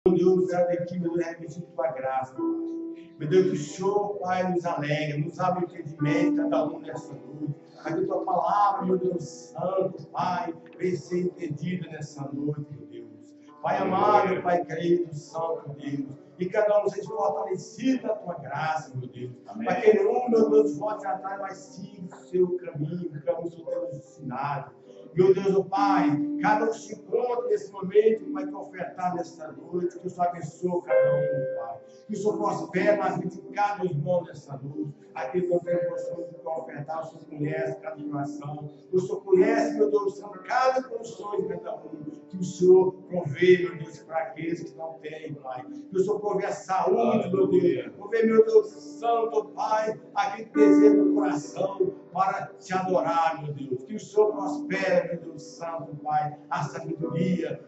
Meu Deus, aqui, meu Deus, reconhecido tua graça. Meu Deus, que o Senhor, Pai, nos alegra, nos abre o entendimento, cada um nessa noite. Para que tua palavra, meu Deus Santo, Pai, venha ser entendida nessa noite, meu Deus. Pai amado, Pai querido, Santo Deus. E cada um seja fortalecido na tua graça, meu Deus. Para que nenhum, meu Deus, volte atrás, mas siga o seu caminho, o caminho que o Senhor tem nos ensinado. Meu Deus, oh Pai, cada um se encontra nesse momento, Pai, que ofertar nesta noite, que o Senhor abençoe cada um, Pai. Que o Senhor prospere na vida de cada irmão nessa noite. Aquele que não tem condição de ofertar, o Senhor conhece cada oração. O Senhor conhece, meu Deus, cada condição de cada um. Que o Senhor provê, meu Deus, para aqueles que não têm, Pai. Que o Senhor provê a saúde, meu Deus. Provê, meu Deus Santo, Pai, aquele desejo do coração para te adorar, meu Deus. Que o Senhor prospere, meu Deus Santo, Pai, a sabedoria.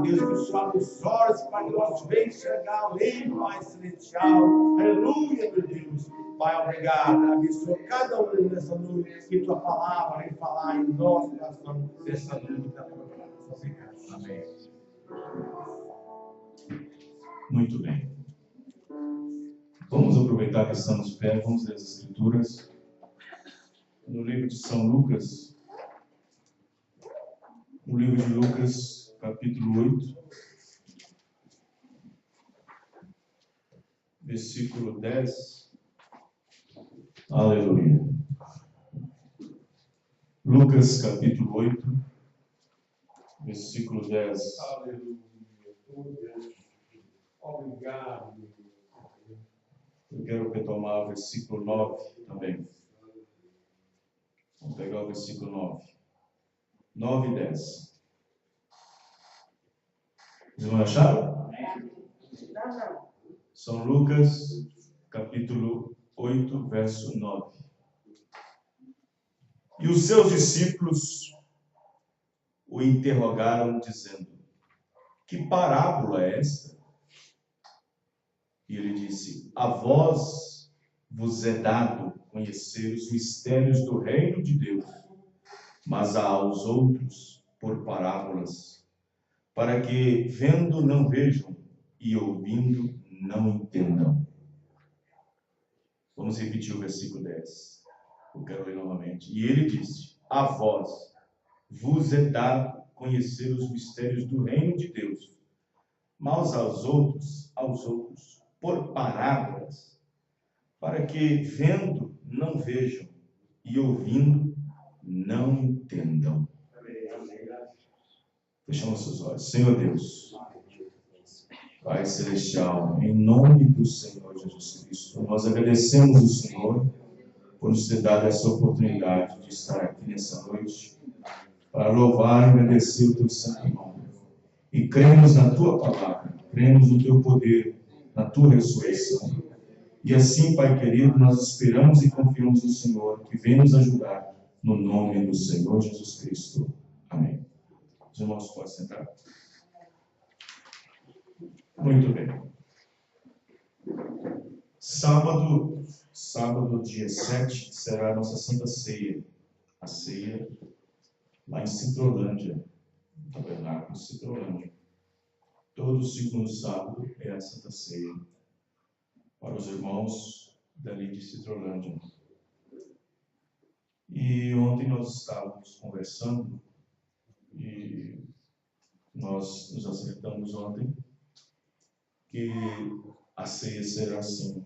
Deus, que o Senhor abre os olhos para que nós venhamos enxergar a lei, Pai celestial. Aleluia, meu Deus. Pai, obrigado. Abençoa cada um nessa noite. Que tua palavra vem falar em nosso coração nessa noite da tua graça. Obrigado. Amém. Muito bem. Vamos aproveitar que estamos perto, vamos ler as Escrituras. No livro de São Lucas, no livro de Lucas, capítulo 8, versículo 10. Aleluia. Lucas, capítulo 8, versículo 10. Aleluia. Obrigado. Eu quero retomar o versículo 9 também. Vamos pegar o versículo 9. 9 e 10. Vocês vão achar? São Lucas, capítulo 8, verso 9. E os seus discípulos o interrogaram, dizendo: que parábola é esta? E ele disse: a vós vos é dado conhecer os mistérios do reino de Deus, mas aos outros por parábolas, para que vendo não vejam e ouvindo não entendam. Vamos repetir o versículo 10. Eu quero ler novamente. E ele disse: a vós vos é dado conhecer os mistérios do reino de Deus, mas aos outros, por parábolas, para que vendo não vejam e ouvindo não entendam. Fechamos seus olhos. Senhor Deus, Pai Celestial, em nome do Senhor Jesus Cristo, nós agradecemos o Senhor por nos ter dado essa oportunidade de estar aqui nessa noite para louvar e agradecer o Teu santo nome. E cremos na Tua palavra, cremos no Teu poder, na Tua ressurreição. E assim, Pai querido, nós esperamos e confiamos no Senhor, que vem nos ajudar, no nome do Senhor Jesus Cristo. Amém. Os irmãos podem sentar. Muito bem. Sábado, dia 7, será a nossa Santa Ceia. A ceia lá em Citrolândia, no Tabernáculo de Citrolândia. Todo segundo sábado é a Santa Ceia para os irmãos dali de Citrolândia. E ontem nós estávamos conversando e nós nos acertamos ontem que a ceia será assim: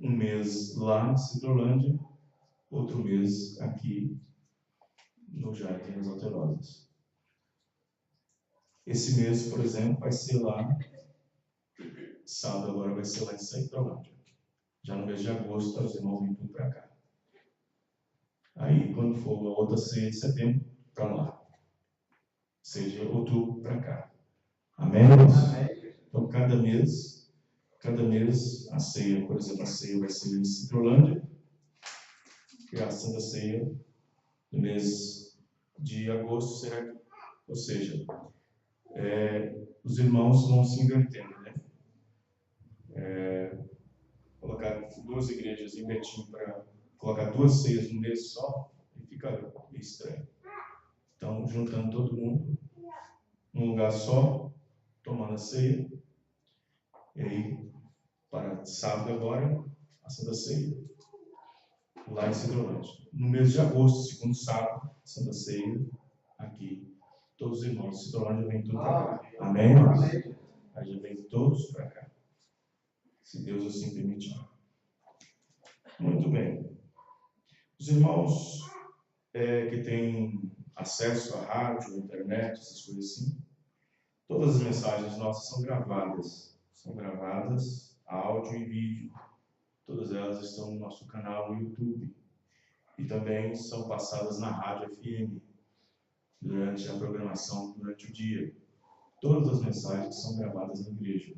um mês lá em Citrolândia, outro mês aqui no Jardim das Alterosas. Esse mês, por exemplo, vai ser lá, sábado agora vai ser lá em Citrolândia. Já no mês de agosto, os irmãos vêm tudo para cá. Aí, quando for a outra ceia de setembro, para lá. Seja outubro para cá. Amém? Então, cada mês, a ceia, por exemplo, a ceia vai ser em Citrolândia, e a Santa Ceia no mês de agosto será aqui. Ou seja, os irmãos vão se invertendo, né? Colocar duas igrejas em Betim para colocar duas ceias num mês só, e fica estranho. Então, juntando todo mundo num lugar só, tomando a ceia. E aí, para sábado agora, a Santa Ceia, lá em Cidrolândia. No mês de agosto, segundo sábado, Santa Ceia, aqui. Todos os irmãos de Cidrolândia vêm tudo para cá. Amém, irmãos? Aí já vem todos para cá. Se Deus assim permitir. Muito bem. Os irmãos que têm acesso à rádio, à internet, essas coisas assim, todas as mensagens nossas são gravadas. São gravadas, áudio e vídeo. Todas elas estão no nosso canal no YouTube. E também são passadas na rádio FM, durante a programação, durante o dia. Todas as mensagens são gravadas na igreja.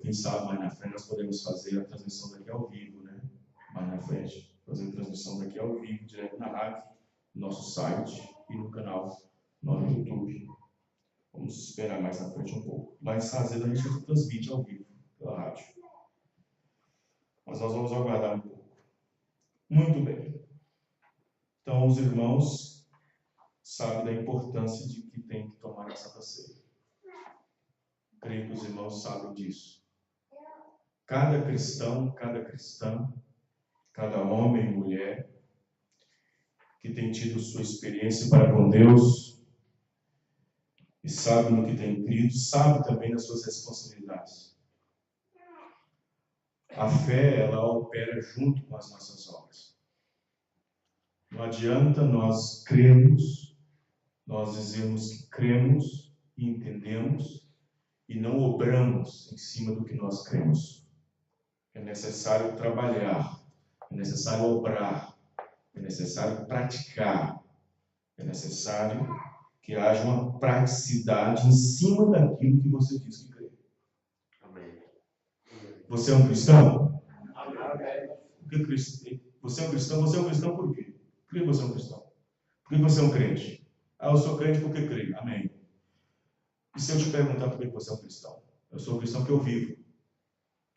Quem sabe mais na frente nós podemos fazer a transmissão daqui ao vivo, né? Mais na frente, fazer a transmissão daqui ao vivo, direto na rádio, no nosso site e no canal no YouTube. Vamos esperar mais na frente um pouco. Lá em Sazeda a gente transmite ao vivo pela rádio. Mas nós vamos aguardar um pouco. Muito bem. Então os irmãos sabem da importância de que tem que tomar a Santa Ceia. Creio que os irmãos sabem disso. Cada cristão, cada cristã, cada homem e mulher que tem tido sua experiência para com Deus e sabe no que tem crido, sabe também das suas responsabilidades. A fé, ela opera junto com as nossas obras. Não adianta nós crermos, nós dizemos que cremos e entendemos e não obramos em cima do que nós cremos. É necessário trabalhar, é necessário obrar, é necessário praticar, é necessário que haja uma praticidade em cima daquilo que você diz que crê. Amém. Você é um cristão? Amém. Você é um cristão? Você é um cristão por quê? Por que você é um cristão? Por que você é um crente? Eu sou crente porque creio. Amém. E se eu te perguntar por que você é um cristão? Eu sou um cristão porque eu vivo.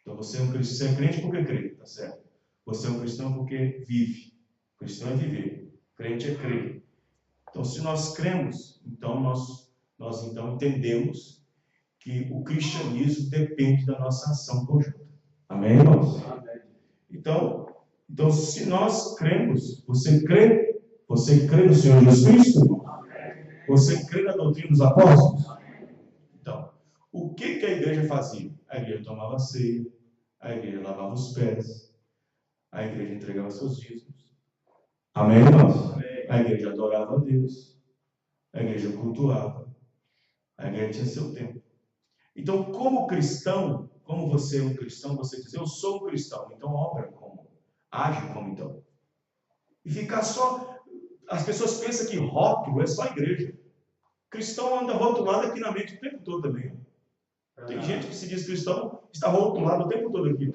Então você é um cristão, você é crente porque crê, tá certo? Você é um cristão porque vive. Cristão é viver. Crente é crer. Então se nós cremos, então nós então entendemos que o cristianismo depende da nossa ação conjunta. Amém, irmãos? Amém. Então se nós cremos, você crê no Senhor Jesus Cristo? Amém. Você crê na doutrina dos apóstolos? Então, o que a igreja fazia? A igreja tomava ceia, a igreja lavava os pés, a igreja entregava seus dízimos. Amém, irmãos? Amém. A igreja adorava a Deus, a igreja cultuava, a igreja tinha seu tempo. Então, como cristão, como você é um cristão, você diz, eu sou um cristão, então obra como? Age como então? E ficar só... As pessoas pensam que rótulo é só a igreja. Cristão anda rotulado aqui na mente o tempo todo também. Tem gente que se diz cristão, está rotulado o tempo todo aqui.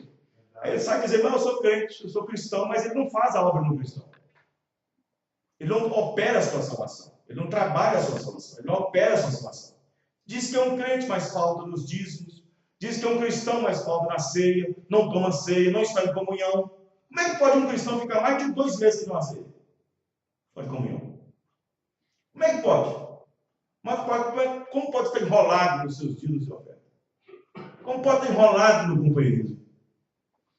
Aí ele sai dizer, não, eu sou crente, eu sou cristão, mas ele não faz a obra no cristão. Ele não opera a sua salvação. Ele não trabalha a sua salvação. Ele não opera a sua salvação. Diz que é um crente, mas falta nos dízimos. Diz que é um cristão, mas falta na ceia. Não toma ceia, não está em comunhão. Como é que pode um cristão ficar mais de 2 meses sem tomar ceia? Fora de comunhão. Como é que pode? Como pode estar enrolado nos seus dízimos e ofertas? Como pode estar enrolado no companheirismo?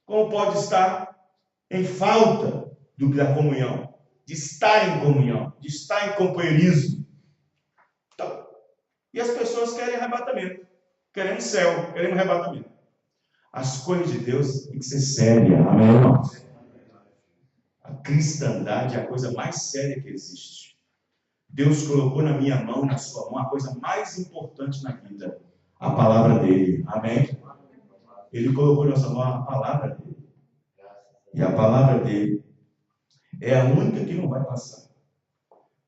Como pode estar em falta da comunhão? De estar em comunhão, de estar em companheirismo. Então, e as pessoas querem arrebatamento. Queremos céu, queremos arrebatamento. As coisas de Deus têm que ser sérias. Amém, irmãos? A cristandade é a coisa mais séria que existe. Deus colocou na minha mão, na sua mão, a coisa mais importante na vida. A palavra dele. Amém? Ele colocou na nossa mão a palavra dele. E a palavra dele é a única que não vai passar.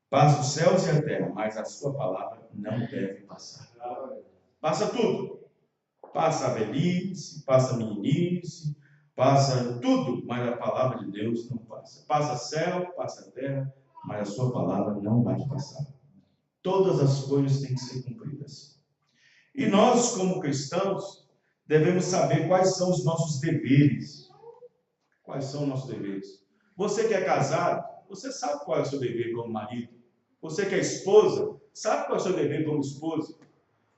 Passa os céus e a terra, mas a sua palavra não deve passar. Passa tudo. Passa a velhice, passa a meninice, passa tudo, mas a palavra de Deus não passa. Passa céu, passa a terra, mas a sua palavra não vai passar. Todas as coisas têm que ser cumpridas. E nós, como cristãos, devemos saber quais são os nossos deveres. Quais são os nossos deveres? Você que é casado, você sabe qual é o seu dever como marido. Você que é esposa, sabe qual é o seu dever como esposa?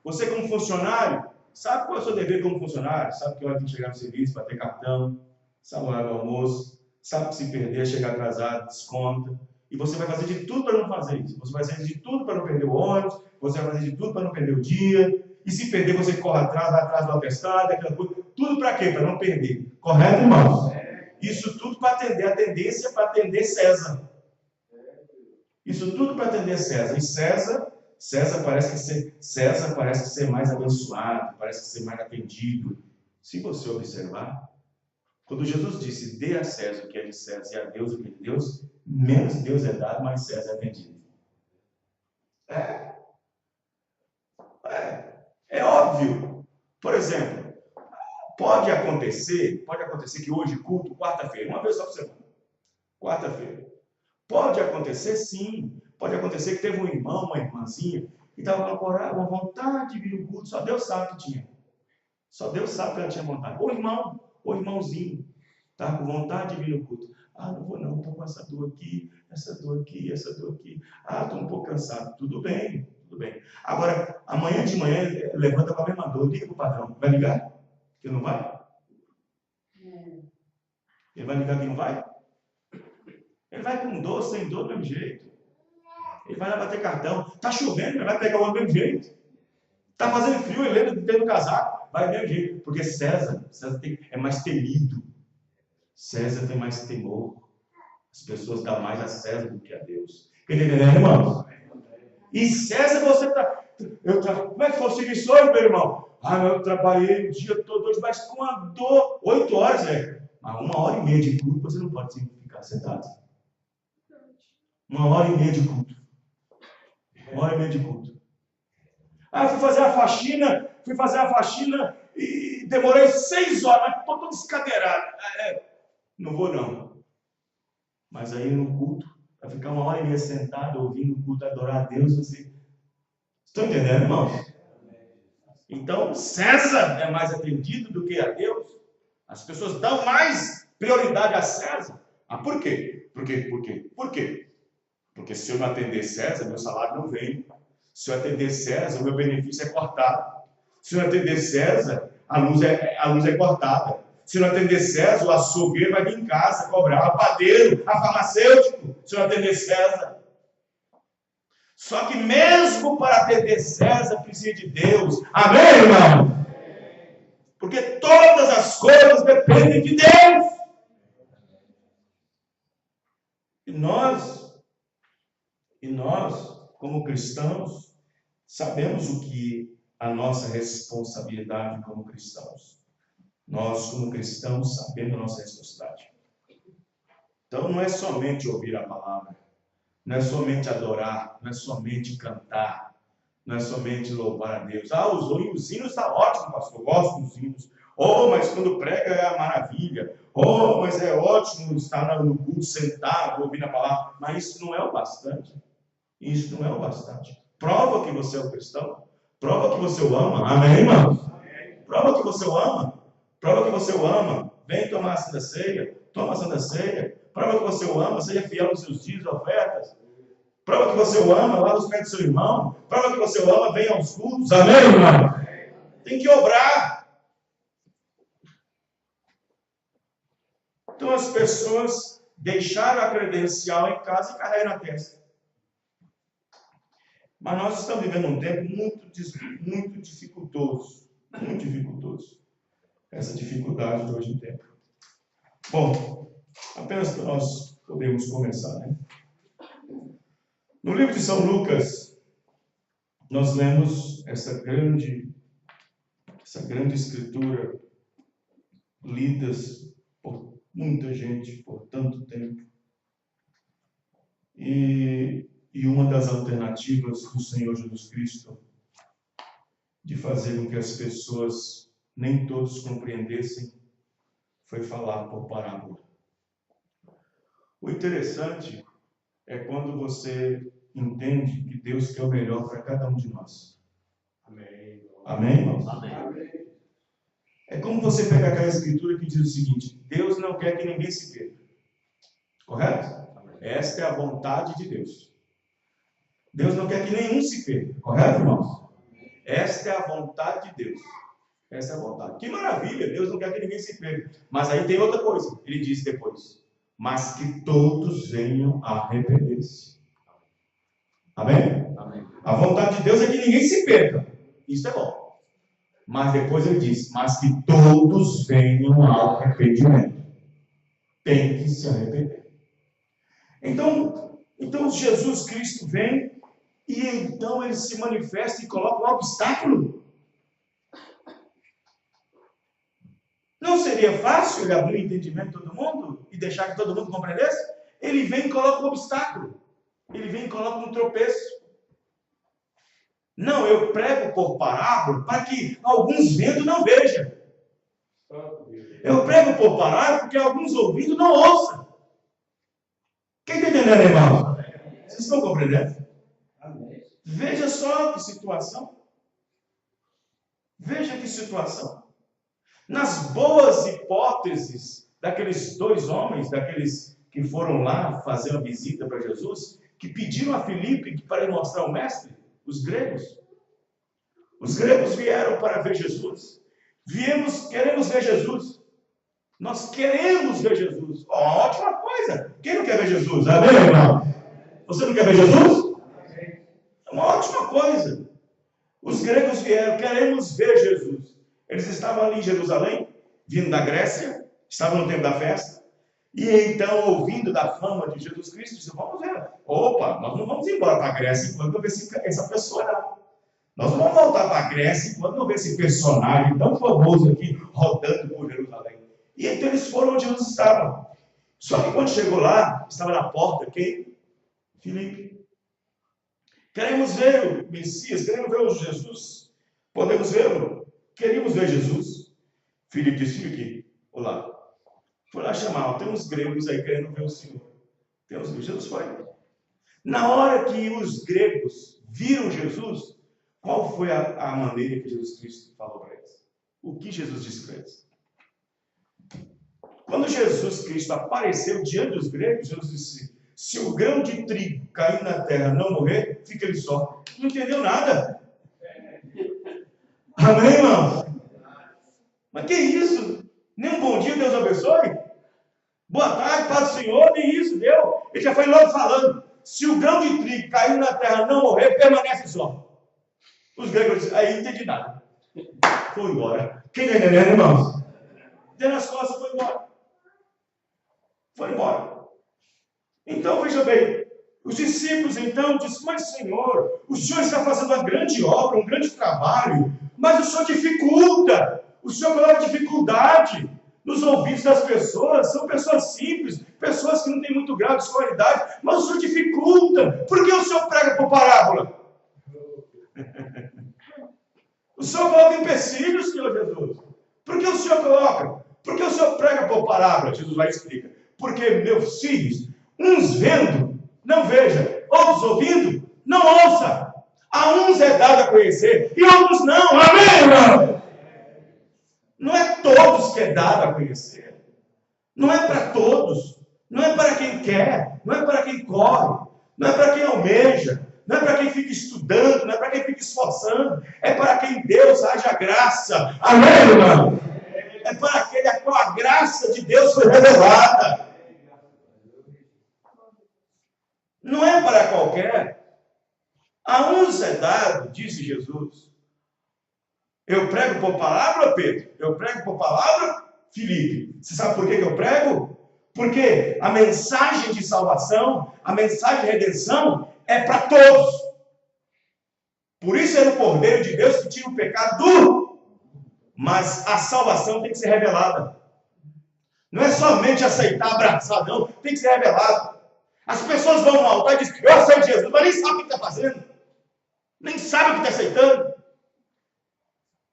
Você como funcionário, sabe qual é o seu dever como funcionário? Sabe que hora tem que chegar no serviço, bater cartão, sabe o horário do almoço, sabe que se perder, chegar atrasado, desconta. E você vai fazer de tudo para não fazer isso. Você vai fazer de tudo para não perder o ônibus, você vai fazer de tudo para não perder o dia. E se perder, você corre atrás, vai atrás do atestado, aquela coisa. Tudo para quê? Para não perder. Correto, irmãos? Isso tudo para atender. A tendência é para atender César. Isso tudo para atender César. E César parece ser mais abençoado, parece ser mais atendido. Se você observar, quando Jesus disse, dê a César o que é de César e a Deus o que é de Deus, menos Deus é dado, mais César é atendido. É óbvio. Por exemplo, pode acontecer que hoje, culto, quarta-feira, uma vez só por semana, quarta-feira. Pode acontecer, sim. Pode acontecer que teve um irmão, uma irmãzinha, que estava com uma vontade de vir no culto, só Deus sabe que tinha. Só Deus sabe que ela tinha vontade. Ou irmão, ou irmãozinho, estava com vontade de vir no culto. Ah, não vou não, estou com essa dor aqui, essa dor aqui, essa dor aqui. Ah, estou um pouco cansado. Tudo bem, tudo bem. Agora, amanhã de manhã, levanta com a mesma dor, liga para o patrão. Vai ligar? Que não vai? Ele vai ligar que não vai? Ele vai com dor, sem dor, do mesmo jeito. Ele vai lá bater cartão. Está chovendo, ele vai pegar o ônibus do mesmo jeito. Está fazendo frio, ele lembra de ter no casaco. Vai do mesmo jeito. Porque César é mais temido. César tem mais temor. As pessoas dão mais a César do que a Deus. Entendeu, irmãos? E César, você está... Como é que foi o serviço hoje, meu irmão? Ah, eu trabalhei o dia todo hoje, mas com a dor. 8 horas, Mas 1h30 de culto, você não pode ficar sentado. 1h30 de culto. 1h30 de culto. Ah, fui fazer a faxina e demorei 6 horas, mas estou todo escadeirado. Não vou não. Mas aí no culto, vai ficar 1h30 sentado, ouvindo o culto, adorar a Deus, você... Estão entendendo, irmãos? Então, César é mais atendido do que a Deus. As pessoas dão mais prioridade a César. Ah, por quê? Por quê? Porque se eu não atender César, meu salário não vem. Se eu atender César, o meu benefício é cortado. Se eu não atender César, a luz é cortada. Se eu não atender César, o açougueiro vai vir em casa cobrar, o padeiro, a farmacêutico. Se eu não atender César. Só que mesmo para atender César, precisa de Deus. Amém, irmão? Porque todas as coisas dependem de Deus. E nós, como cristãos, sabemos o que a nossa responsabilidade como cristãos. Nós, como cristãos, sabemos a nossa responsabilidade. Então, não é somente ouvir a palavra, não é somente adorar, não é somente cantar, não é somente louvar a Deus. Ah, os hinos estão ótimos, pastor, eu gosto dos hinos. Oh, mas quando prega é a maravilha. Oh, mas é ótimo estar no culto, sentado, ouvindo a palavra. Mas isso não é o bastante. Isso não é o bastante. Prova que você é um cristão. Prova que você o ama. Amém, irmão? Prova que você o ama. Prova que você o ama. Vem tomar a Santa Ceia. Toma a Santa Ceia. Prova que você o ama. Seja fiel nos seus dias e ofertas. Prova que você o ama. Lá nos pés do seu irmão. Prova que você o ama. Venha aos cultos. Amém, irmão? Tem que obrar. Então as pessoas deixaram a credencial em casa e carregam na testa. Mas nós estamos vivendo um tempo muito dificultoso. Muito dificultoso. Essa dificuldade de hoje em tempo. Bom, apenas para nós podermos começar, né? No livro de São Lucas, nós lemos essa grande escritura, lidas por muita gente por tanto tempo. E uma das alternativas do Senhor Jesus Cristo de fazer com que as pessoas nem todos compreendessem foi falar por parábola. O interessante é quando você entende que Deus quer o melhor para cada um de nós. Amém. Amém, irmãos? Amém. É como você pegar aquela escritura que diz o seguinte: Deus não quer que ninguém se perca. Correto? Esta é a vontade de Deus. Deus não quer que nenhum se perca. Correto, irmãos? Esta é a vontade de Deus. Essa é a vontade. Que maravilha, Deus não quer que ninguém se perca. Mas aí tem outra coisa. Ele diz depois: mas que todos venham a arrepender-se. Amém? Amém. A vontade de Deus é que ninguém se perca. Isso é bom. Mas depois ele diz: mas que todos venham ao arrependimento. Tem que se arrepender. Então Jesus Cristo vem e então ele se manifesta e coloca um obstáculo. Não seria fácil ele abrir o entendimento de todo mundo e deixar que todo mundo compreendesse? Ele vem e coloca um obstáculo. Ele vem e coloca um tropeço. Não, eu prego por parábola para que alguns vendo não vejam. Eu prego por parábola porque alguns ouvindo não ouçam. Quem está entendendo, irmão? Vocês estão compreendendo? Veja só que situação. Veja que situação. Nas boas hipóteses daqueles dois homens, daqueles que foram lá fazer uma visita para Jesus, que pediram a Filipe para ir mostrar o mestre, os gregos. Os gregos vieram para ver Jesus. Queremos ver Jesus. Nós queremos ver Jesus. Oh, ótima coisa. Quem não quer ver Jesus? Amém, irmão? Você não quer ver Jesus? É uma ótima coisa. Os gregos vieram, queremos ver Jesus. Eles estavam ali em Jerusalém, vindo da Grécia, estavam no tempo da festa, e então, ouvindo da fama de Jesus Cristo, disseram: vamos ver. Opa, nós não vamos embora para a Grécia enquanto não ver essa pessoa não. Nós não vamos voltar para a Grécia enquanto não ver esse personagem tão famoso aqui, rodando por Jerusalém. E então eles foram onde Jesus estava. Só que quando chegou lá, estava na porta quem? Filipe. Queremos ver o Messias, queremos ver o Jesus. Podemos vê-lo? Queríamos ver Jesus. Filipe disse: Filipe, olá. Foi lá chamar, tem uns gregos aí querendo ver o Senhor. Jesus foi. Na hora que os gregos viram Jesus, qual foi a maneira que Jesus Cristo falou para eles? O que Jesus disse para eles? Quando Jesus Cristo apareceu diante dos gregos, Jesus disse: se o grão de trigo cair na terra não morrer, fica ele só. Não entendeu nada. Amém, irmão? Mas que isso? Nem um bom dia, Deus abençoe? Boa tarde, paz do Senhor, nem isso, deu. Ele já foi logo falando: se o grão de trigo cair na terra não morrer, permanece só. Os gregos disseram: aí não entendi nada. Foi embora. Quem está entendendo, irmãos? Deu nas costas, foi embora. Foi embora. Então, veja bem, os discípulos então disseram: mas Senhor, o Senhor está fazendo uma grande obra, um grande trabalho, mas o Senhor dificulta, o Senhor coloca dificuldade nos ouvidos das pessoas. São pessoas simples, pessoas que não têm muito grau de escolaridade, mas o Senhor dificulta. Por que o Senhor prega por parábola? O Senhor coloca empecilhos, Senhor Jesus. Por que o Senhor coloca? Por que o Senhor prega por parábola? Jesus vai explicar. Porque meus filhos, uns vendo, não vejam, outros ouvindo, não ouçam. A uns é dado a conhecer e outros não. Amém, irmão? Não é todos que é dado a conhecer. Não é para todos. Não é para quem quer. Não é para quem corre. Não é para quem almeja. Não é para quem fica estudando. Não é para quem fica esforçando. É para quem Deus haja graça. Amém, irmão? É para aquele a qual a graça de Deus foi revelada. Não é para qualquer. A uns é dado, disse Jesus. Eu prego por palavra, Pedro? Eu prego por palavra, Filipe? Você sabe por que eu prego? Porque a mensagem de salvação, a mensagem de redenção é para todos. Por isso é o Cordeiro de Deus que tira o pecado do mundo. Mas a salvação tem que ser revelada. Não é somente aceitar, abraçar, não. Tem que ser revelado. As pessoas vão no altar e dizem: eu aceito Jesus, mas nem sabe o que está fazendo. Nem sabe o que está aceitando.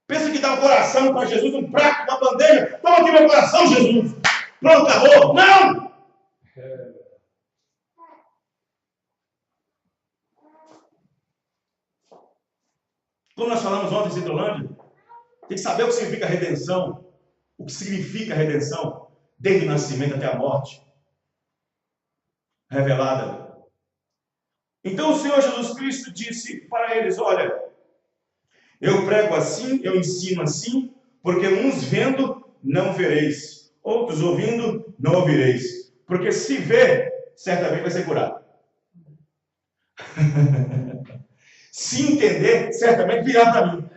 Pensa que dá um coração para Jesus, um prato, uma bandeja. Toma aqui meu coração, Jesus. Pronto, acabou. Não! Como nós falamos ontem em Cidrolândia, tem que saber o que significa redenção. O que significa redenção, desde o nascimento até a morte. Revelada. Então o Senhor Jesus Cristo disse para eles: olha, eu prego assim, eu ensino assim, porque uns vendo, não vereis, outros ouvindo, não ouvireis. Porque se ver, certamente vai ser curado. Se entender, certamente virá para mim.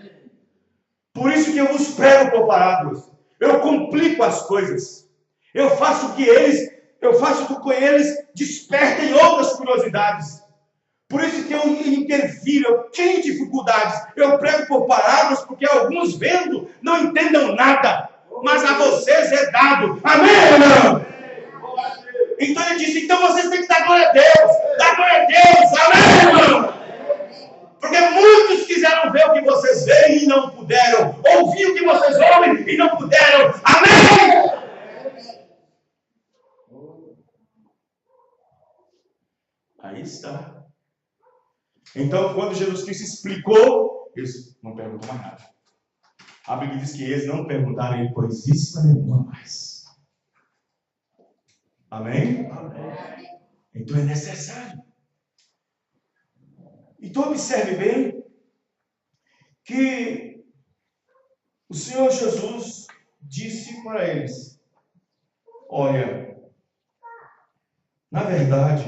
Por isso que eu vos prego por parábolas. Eu complico as coisas. Eu faço com que eles despertem outras curiosidades. Por isso que eu interfiro, eu crio dificuldades. Eu prego por parábolas, porque alguns vendo não entendam nada. Mas a vocês é dado. Amém, irmão? Então ele disse, então vocês têm que dar glória a Deus. Dar glória a Deus. Amém, irmão? Porque muitos quiseram ver o que vocês veem e não puderam. Ouvir o que vocês ouvem e não puderam. Amém? Aí está. Então, quando Jesus Cristo explicou, eles não perguntam mais nada. A Bíblia diz que eles não perguntaram a ele coisíssima nenhuma mais. Amém? Amém? Então é necessário. Então observe bem que o Senhor Jesus disse para eles: olha, na verdade,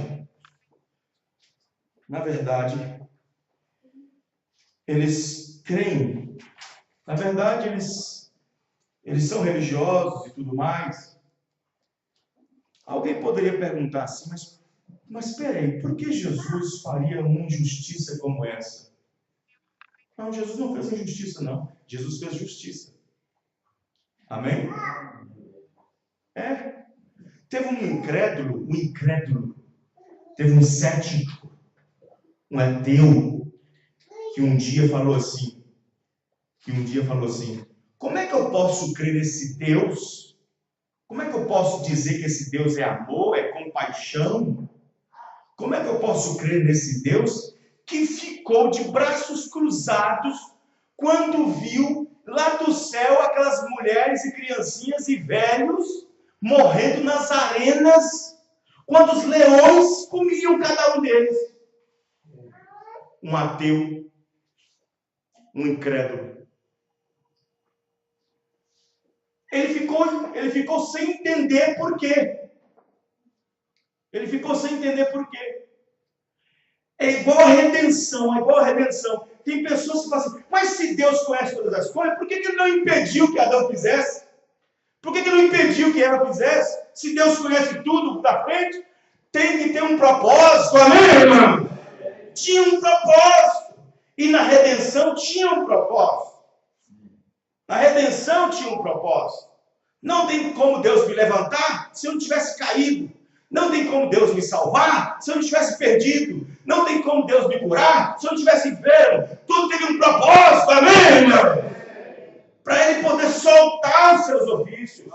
eles creem. Na verdade, eles são religiosos e tudo mais. Alguém poderia perguntar assim, mas espera aí, por que Jesus faria uma injustiça como essa? Não, Jesus não fez injustiça, não. Jesus fez justiça. Amém? É. Teve um incrédulo, teve um cético, um ateu, que um dia falou assim, como é que eu posso crer nesse Deus? Como é que eu posso dizer que esse Deus é amor, é compaixão? Como é que eu posso crer nesse Deus que ficou de braços cruzados quando viu lá do céu aquelas mulheres e criancinhas e velhos morrendo nas arenas, quando os leões comiam cada um deles? Um ateu, um incrédulo. Ele ficou sem entender por quê. É igual a redenção. Tem pessoas que falam assim, mas se Deus conhece todas as coisas, por que ele não impediu que Adão fizesse? Por que não impediu que Eva fizesse? Se Deus conhece tudo da frente, tem que ter um propósito. Amém, irmão? Tinha um propósito. E na redenção tinha um propósito. Não tem como Deus me levantar se eu não tivesse caído. Não tem como Deus me salvar se eu não tivesse perdido. Não tem como Deus me curar se eu não tivesse enfermo. Tudo teve um propósito, amém, irmão? Para ele poder soltar os seus ofícios.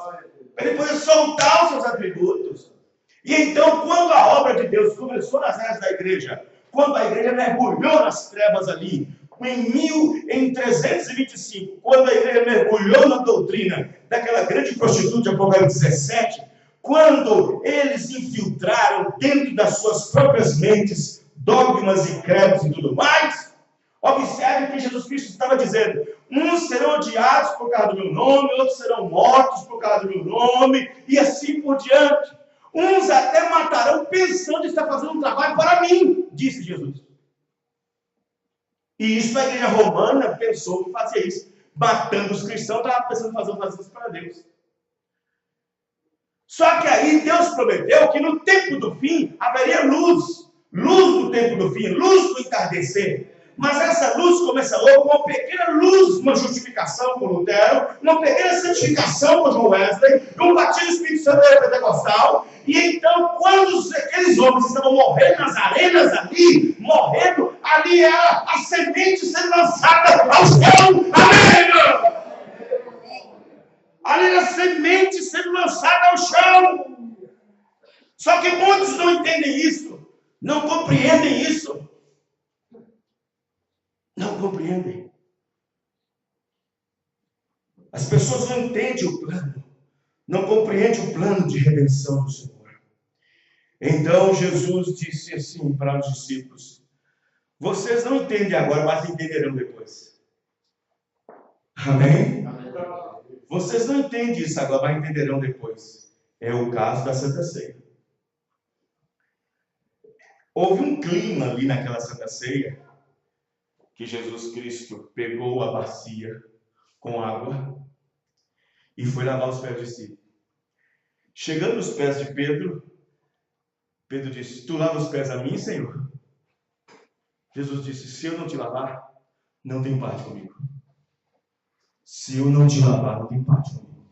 Para ele poder soltar os seus atributos. E então, quando a obra de Deus começou nas áreas da igreja, quando a igreja mergulhou nas trevas ali, em 325, quando a igreja mergulhou na doutrina daquela grande prostituta de Apocalipse 17, quando eles infiltraram dentro das suas próprias mentes dogmas e credos e tudo mais, observe que Jesus Cristo estava dizendo, uns serão odiados por causa do meu nome, outros serão mortos por causa do meu nome, e assim por diante. Uns até matarão pensando estar fazendo um trabalho para mim, disse Jesus. E isso a igreja romana pensou que fazia isso. Matando os cristãos, estava pensando em fazer isso para Deus. Só que aí Deus prometeu que no tempo do fim haveria luz. Luz no tempo do fim, luz no entardecer. Mas essa luz começou com uma pequena luz, uma justificação com Lutero, uma pequena santificação com John Wesley, um batismo do Espírito Santo pentecostal. E então, quando aqueles homens estavam morrendo nas arenas ali era a semente sendo lançada ao chão. Amém, irmão? Ali era a semente sendo lançada ao chão. Só que muitos não entendem isso, não compreendem isso. Não compreendem. As pessoas não entendem o plano, não compreendem o plano de redenção do Senhor. Então Jesus disse assim para os discípulos: vocês não entendem agora, mas entenderão depois. Amém? Vocês não entendem isso agora, mas entenderão depois. É o caso da Santa Ceia. Houve um clima ali naquela Santa Ceia, que Jesus Cristo pegou a bacia com água e foi lavar os pés dos discípulos. Chegando nos pés de Pedro, Pedro disse: tu lava os pés a mim, Senhor? Jesus disse: se eu não te lavar, não tem parte comigo. Se eu não te lavar, não tem parte comigo.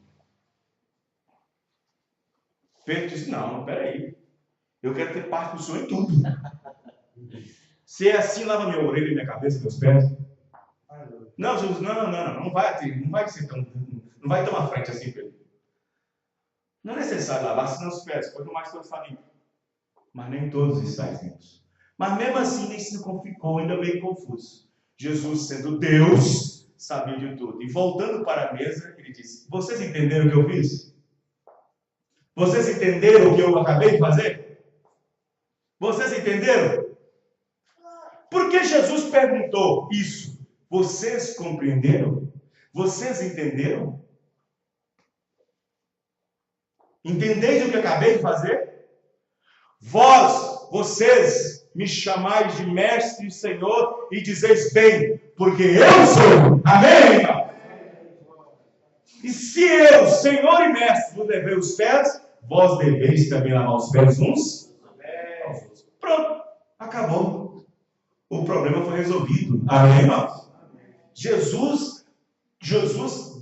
Pedro disse: não, peraí. Eu quero ter parte com o Senhor em tudo. Se é assim, lava minha orelha, minha cabeça, meus pés. Não, Jesus, não vai ser tão, não vai tão à frente assim, Pedro. Não é necessário lavar, senão os pés, quanto mais todos está limpo. Mas nem todos estáis limpos. Mas mesmo assim, nem se ficou ainda meio confuso. Jesus, sendo Deus, sabia de tudo. E voltando para a mesa, ele disse: vocês entenderam o que eu fiz? Vocês entenderam o que eu acabei de fazer? Vocês entenderam? Por que Jesus perguntou isso? Vocês compreenderam? Vocês entenderam? Entendeis o que acabei de fazer? Vocês me chamais de mestre e Senhor e dizeis bem, porque eu sou. Amém, irmão? E se eu, Senhor e mestre, vos levei os pés, vós deveis também lavar os pés uns aos outros. Pronto, acabou. O problema foi resolvido. Amém, irmãos? Jesus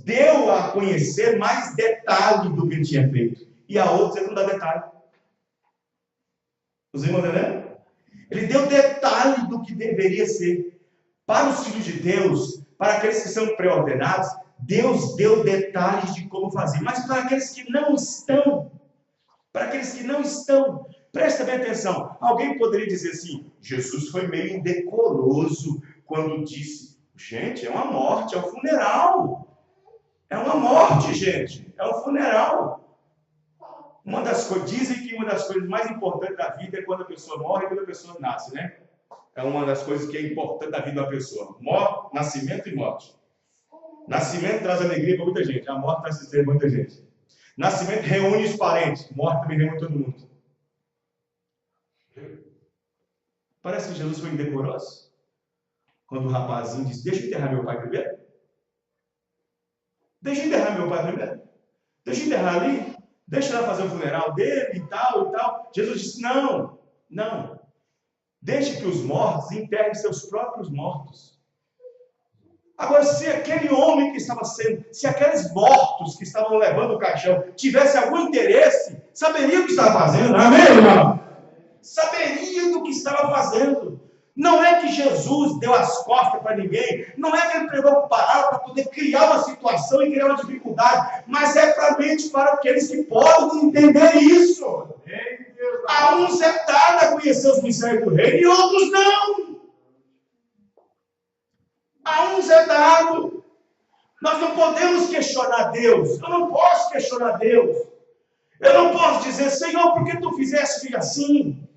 deu a conhecer mais detalhe do que ele tinha feito. E a outros ele não dá detalhe. Os irmãos entendendo? Ele deu detalhe do que deveria ser. Para os filhos de Deus, para aqueles que são pré-ordenados, Deus deu detalhes de como fazer. Mas para aqueles que não estão, presta bem atenção. Alguém poderia dizer assim: Jesus foi meio indecoroso quando disse. Gente, é uma morte, é um funeral. É uma morte, gente. É um funeral. Dizem que uma das coisas mais importantes da vida é quando a pessoa morre e quando a pessoa nasce, né? É uma das coisas que é importante da vida da pessoa. Nascimento e morte. Nascimento traz alegria para muita gente. A morte traz tristeza para muita gente. Nascimento reúne os parentes. Morte também reúne todo mundo. Parece que Jesus foi indecoroso. Quando o rapazinho disse: deixa eu enterrar meu pai primeiro. Deixa eu enterrar meu pai primeiro. Deixa eu enterrar ali. Deixa ela fazer o funeral dele e tal e tal. Jesus disse: não. Deixe que os mortos enterrem seus próprios mortos. Agora, se aquele homem que estava se aqueles mortos que estavam levando o caixão tivesse algum interesse, saberia o que estava fazendo. Amém, irmão? Saberia do que estava fazendo. Não é que Jesus deu as costas para ninguém, não é que ele pregou para parar para poder criar uma situação e criar uma dificuldade, mas é para aqueles que podem entender isso. A uns é dado a conhecer os mistérios do reino e outros não. A uns é dado. Nós não podemos questionar Deus. Eu não posso questionar Deus. Eu não posso dizer: Senhor, por que tu fizeste assim?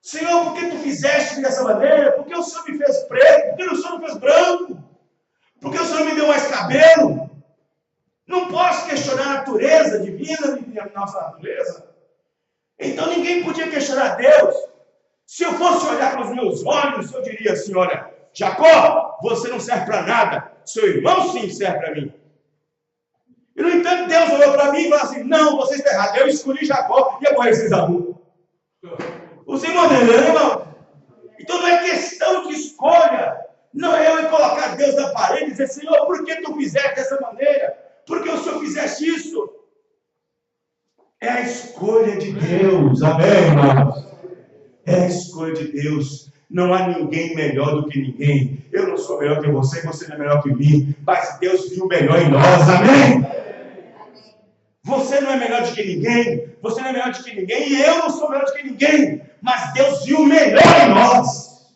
Senhor, por que tu fizeste dessa maneira? Por que o Senhor me fez preto? Por que o Senhor me fez branco? Por que o Senhor me deu mais cabelo? Não posso questionar a natureza divina, a nossa natureza. Então ninguém podia questionar Deus. Se eu fosse olhar com os meus olhos, eu diria assim: olha, Jacó, você não serve para nada. Seu irmão sim serve para mim. E no entanto, Deus olhou para mim e falou assim: não, você está errado. Eu escolhi Jacó e aborreci Esaú. Os irmãos entenderam, irmão? Então não é questão de escolha. Não é eu colocar Deus na parede e dizer: Senhor, por que tu fizeste dessa maneira? Por que o Senhor fizeste isso? É a escolha de Deus. Amém, irmãos? É a escolha de Deus. Não há ninguém melhor do que ninguém. Eu não sou melhor que você não é melhor que mim. Mas Deus viu o melhor em nós. Amém? Você não é melhor do que ninguém. Você não é melhor do que ninguém. E eu não sou melhor do que ninguém. Mas Deus viu o melhor em nós.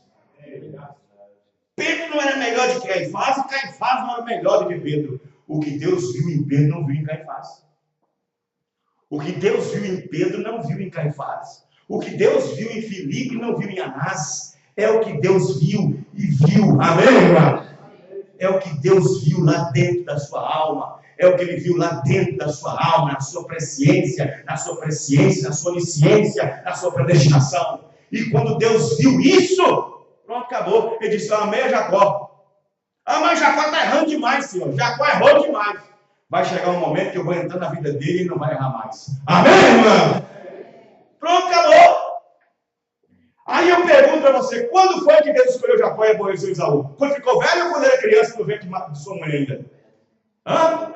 Pedro não era melhor do que Caifás. E Caifás não era melhor do que Pedro. O que Deus viu em Pedro não viu em Caifás. O que Deus viu em Pedro não viu em Caifás. O que Deus viu em Filipe não viu em Anás. É o que Deus viu e viu. Amém, irmão? É o que Deus viu lá dentro da sua alma. É o que Ele viu lá dentro da sua alma, na sua presciência, na sua onisciência, na sua predestinação. E quando Deus viu isso, pronto, acabou. Ele disse: eu amei a Jacó. Ah, mas Jacó está errando demais, Senhor. Jacó errou demais. Vai chegar um momento que eu vou entrar na vida dele e ele não vai errar mais. Amém, irmão? Pronto, acabou. Aí eu pergunto para você, quando foi que Deus escolheu Jacó e aborreceu Esaú? Quando ficou velho ou quando era criança no ventre de sua mãe ainda? Hã?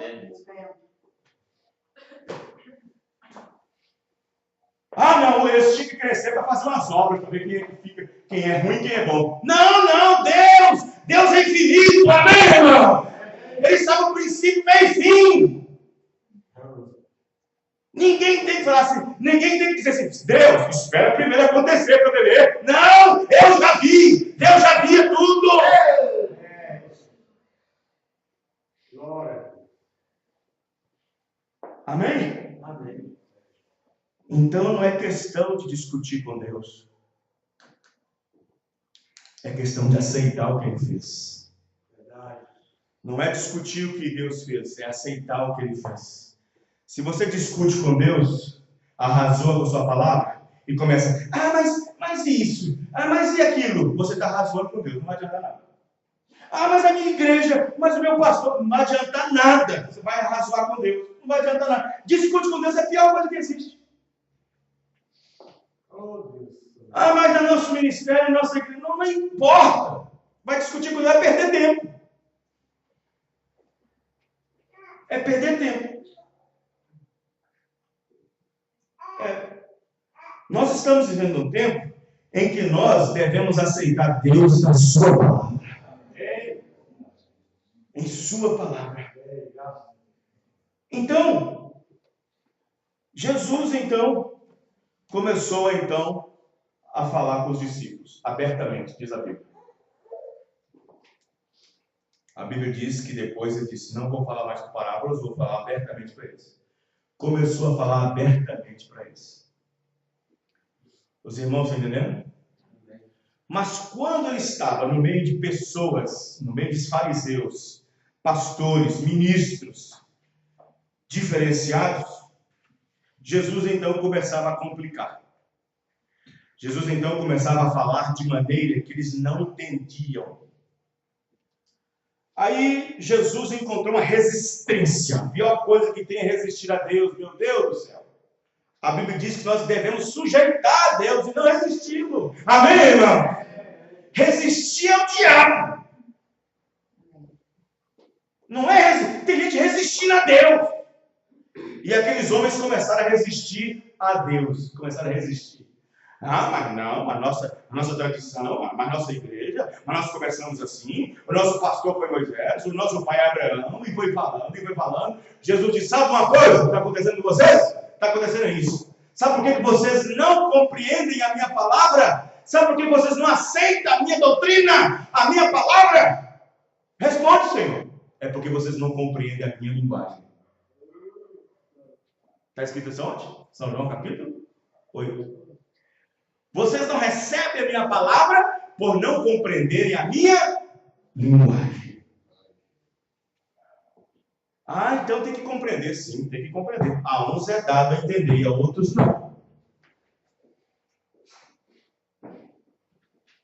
Ah, não, eles tinham que crescer para fazer umas obras, para ver quem é ruim e quem é bom. Não, Deus é infinito, amém, irmão? Ele sabe o princípio, meio e fim. Ninguém tem que falar assim, ninguém tem que dizer assim: Deus, espera primeiro acontecer para eu ver. Não, eu já vi, Deus já via tudo. Glória. Amém? Amém. Então não é questão de discutir com Deus. É questão de aceitar o que Ele fez. Verdade. Não é discutir o que Deus fez, é aceitar o que Ele fez. Se você discute com Deus, arrasou com sua palavra, e começa: mas isso, mas e aquilo? Você está arrasando com Deus, não vai adiantar nada. Mas a minha igreja, mas o meu pastor, não vai adiantar nada. Você vai arrasar com Deus, não vai adiantar nada. Discute com Deus é a pior coisa que existe. Mas no nosso ministério, nossa igreja, não importa. Vai discutir com Deus, é perder tempo. É perder tempo. Nós estamos vivendo um tempo em que nós devemos aceitar Deus na sua palavra. Em sua palavra. Então, Jesus começou a falar com os discípulos, abertamente, diz a Bíblia. A Bíblia diz que depois ele disse: não vou falar mais com parábolas, vou falar abertamente para eles. Começou a falar abertamente para eles. Os irmãos estão entendendo? Mas quando ele estava no meio de pessoas, no meio dos fariseus, pastores, ministros, diferenciados, Jesus começava a complicar. Jesus começava a falar de maneira que eles não entendiam. Aí Jesus encontrou uma resistência. A pior coisa que tem é resistir a Deus. Meu Deus do céu. A Bíblia diz que nós devemos sujeitar a Deus e não resisti-lo. Amém, irmão? Resistir ao diabo. Não é resistir. Tem gente resistindo a Deus. E aqueles homens começaram a resistir a Deus. Começaram a resistir. Mas não, a nossa tradição, mas nossa igreja, mas nós começamos assim, o nosso pastor foi Moisés, o nosso pai é Abraão, e foi falando. Jesus disse: sabe uma coisa que está acontecendo com vocês? Está acontecendo isso. Sabe por que vocês não compreendem a minha palavra? Sabe por que vocês não aceitam a minha doutrina, a minha palavra? Responde, Senhor. É porque vocês não compreendem a minha linguagem. Está escrito isso onde? São João capítulo 8. Vocês não recebem a minha palavra por não compreenderem a minha linguagem. Então tem que compreender, sim, tem que compreender. A uns é dado a entender e a outros não.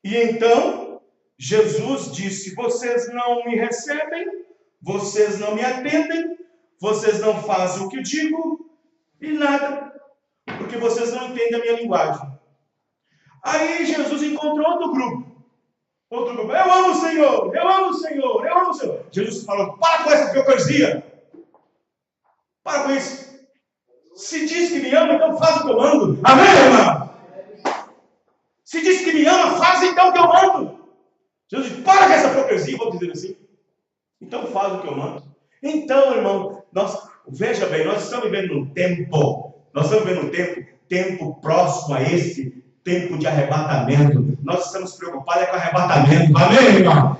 E então, Jesus disse: vocês não me recebem, vocês não me atendem, vocês não fazem o que eu digo, e nada, porque vocês não entendem a minha linguagem. Aí Jesus encontrou outro grupo. Eu amo o Senhor, eu amo o Senhor, eu amo o Senhor. Jesus falou: para com essa hipocrisia. Para com isso. Se diz que me ama, então faz o que eu mando. Amém, irmão? Se diz que me ama, faz então o que eu mando. Jesus diz: para com essa hipocrisia, vou dizer assim. Então faz o que eu mando. Então, irmão, veja bem, nós estamos vivendo um tempo. Nós estamos vivendo um tempo próximo a esse tempo de arrebatamento. Nós estamos preocupados com o arrebatamento. Amém, irmão?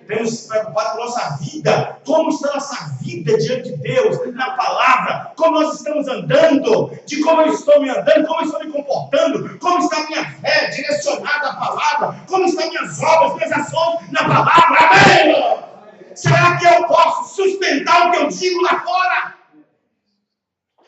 Estamos preocupados com a nossa vida. Como está a nossa vida diante de Deus, na palavra? como nós estamos andando, de como eu estou me andando, como eu estou me comportando, como está a minha fé direcionada à palavra, como estão minhas obras, minhas ações na palavra. Amém, irmão? Será que eu posso sustentar o que eu digo lá fora?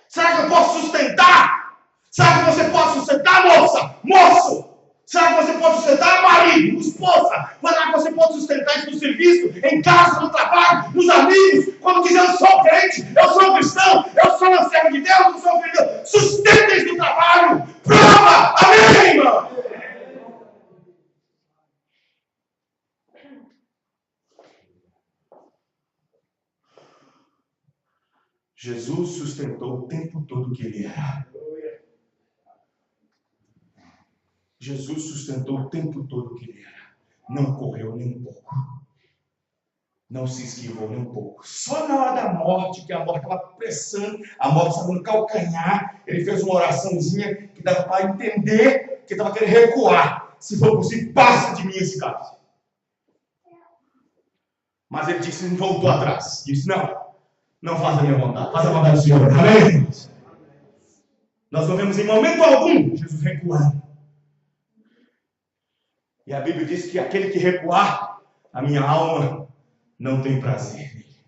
Será que eu posso sustentar? Será que você pode sustentar, moça? Moço? Será que você pode sustentar, marido, esposa? Será que você pode sustentar isso no serviço, em casa, no trabalho, nos amigos? Quando diz eu sou crente, eu sou cristão, eu sou uma serva de Deus, eu sou filho de Deus. Sustenta isso no trabalho. Prova. Amém, irmão? Jesus sustentou o tempo todo o que ele era. Jesus sustentou o tempo todo o que ele era. Não correu nem um pouco. Não se esquivou nem um pouco. Só na hora da morte, que a morte estava pressando, a morte estava no calcanhar, ele fez uma oraçãozinha que dava para entender que estava querendo recuar. Se for possível, passa de mim esse cálice. Mas ele disse, voltou atrás. Disse, não faça a minha vontade, faça a vontade do Senhor. Amém? Nós não vemos em momento algum Jesus recuar. E a Bíblia diz que aquele que recuar, a minha alma não tem prazer nele.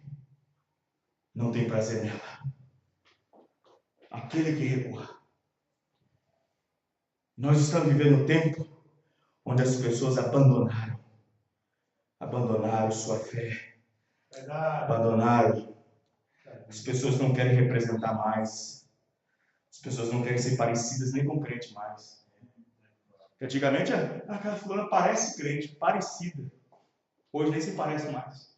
Não tem prazer nela. Aquele que recuar. Nós estamos vivendo um tempo onde as pessoas abandonaram sua fé. Abandonaram. As pessoas não querem representar mais. As pessoas não querem ser parecidas nem com crente mais. Antigamente, aquela fulana parece crente, parecida. Hoje nem se parece mais.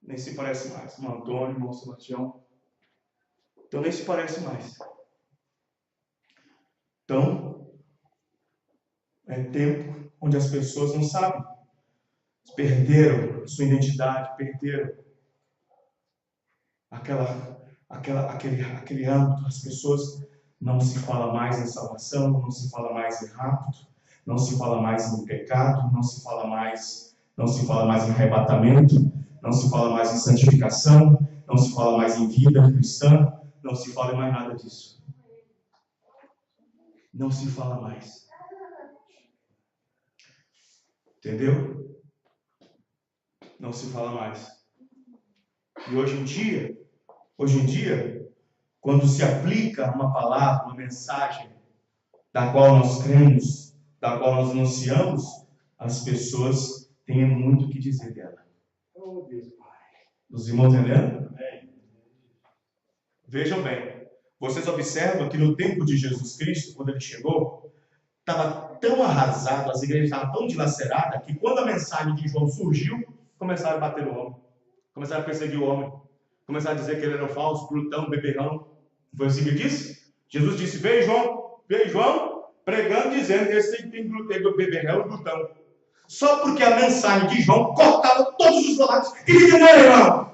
Nem se parece mais. O Antônio, o Sebastião. Então nem se parece mais. Então, é tempo onde as pessoas não sabem. Perderam sua identidade, perderam aquele âmbito. As pessoas não se fala mais em salvação, não se fala mais em rapto, não se fala mais em pecado, não se fala mais em arrebatamento, não se fala mais em santificação, não se fala mais em vida cristã, não se fala mais nada disso. Não se fala mais. Entendeu? Não se fala mais. E hoje em dia, quando se aplica uma palavra, uma mensagem, da qual nós cremos, da qual nós anunciamos, as pessoas têm muito o que dizer dela. Os irmãos entendendo? Vejam bem, vocês observam que no tempo de Jesus Cristo, quando ele chegou, estava tão arrasado, as igrejas estavam tão dilaceradas, que quando a mensagem de João surgiu, começaram a bater no homem, começaram a perseguir o homem, começaram a dizer que ele era falso, glutão, beberrão. Foi assim que ele disse? Jesus disse, veio João pregando, dizendo que esse tem glutão, beberrão e glutão. Só porque a mensagem de João cortava todos os lados. E entendeu, irmão?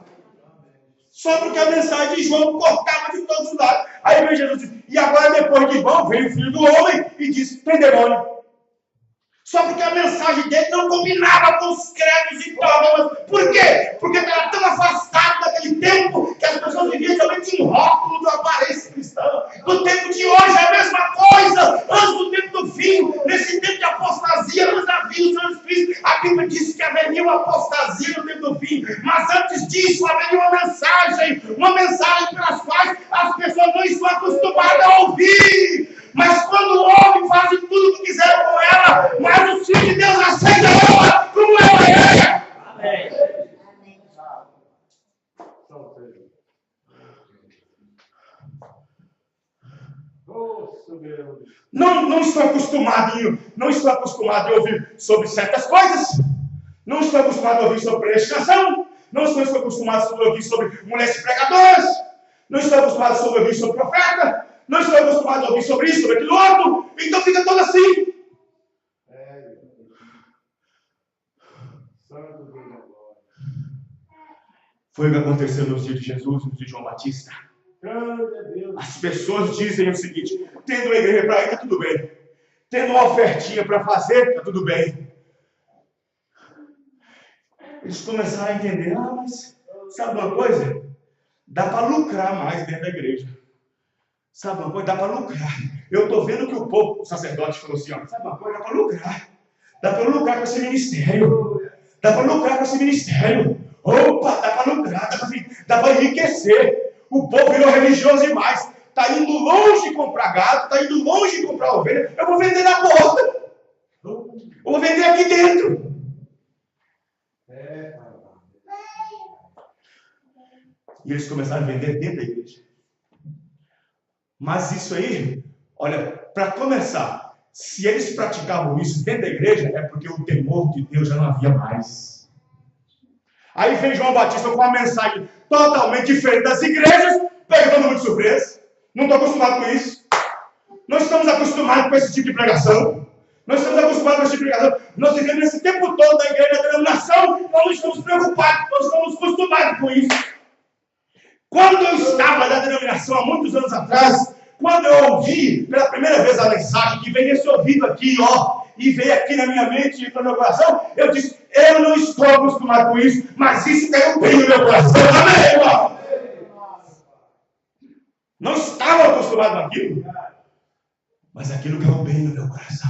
Só porque a mensagem de João cortava de todos os lados. Aí veio Jesus e disse, e agora depois de João veio o Filho do Homem e disse, tem demônio. Só porque a mensagem dele não combinava com os credos e dogmas. Por quê? Porque estava tão afastado daquele tempo que as pessoas viviam somente em rótulo da aparência cristã. No tempo de hoje é a mesma coisa. Antes do tempo do fim, nesse tempo de apostasia, nos navios dos Santos Cristo, a Bíblia diz que haveria uma apostasia no tempo do fim. Mas antes disso, haveria uma mensagem pelas quais as pessoas não estão acostumadas a ouvir. Mas quando ouvem, fazem tudo o que quiseram com ela, mas o Filho de Deus aceita ela como ela é. Amém. Não estou acostumado a ouvir sobre certas coisas. Não estou acostumado a ouvir sobre predestinação. Não estou acostumado a ouvir sobre mulheres pregadoras. Não estou acostumado a ouvir sobre profeta. Não estou acostumado a ouvir sobre isso, sobre aquilo outro. Então fica todo assim. Foi o que aconteceu nos dias de Jesus, nos dias de João Batista. As pessoas dizem o seguinte, tendo uma igreja para ir, está tudo bem. Tendo uma ofertinha para fazer, está tudo bem. Eles começaram a entender, mas sabe uma coisa? Dá para lucrar mais dentro da igreja. Sabe uma coisa? Dá para lucrar. Eu estou vendo que o povo, o sacerdote falou assim, ó, sabe uma coisa? Dá para lucrar. Dá para lucrar com esse ministério. Dá para lucrar com esse ministério. Opa, dá para lucrar, dá para enriquecer. O povo virou religioso demais. Está indo longe de comprar gado, está indo longe de comprar ovelha. Eu vou vender na porta. Eu vou vender aqui dentro. E eles começaram a vender dentro da igreja. Mas isso aí, olha, para começar, se eles praticavam isso dentro da igreja, é porque o temor de Deus já não havia mais. Aí vem João Batista com uma mensagem totalmente diferente das igrejas, pega todo mundo de surpresa. Não estou acostumado com isso. Não estamos acostumados com esse tipo de pregação. Nós estamos acostumados com esse tipo de pregação. Nós vivemos nesse tempo todo da igreja da denominação, nós não estamos preocupados, nós estamos acostumados com isso. Quando eu estava na denominação há muitos anos atrás, quando eu ouvi pela primeira vez a mensagem que veio nesse ouvido aqui, ó, e veio aqui na minha mente e no meu coração, eu disse, eu não estou acostumado com isso, mas isso caiu bem no meu coração. Amém, irmão? Não estava acostumado com aquilo, mas aquilo caiu bem no meu coração.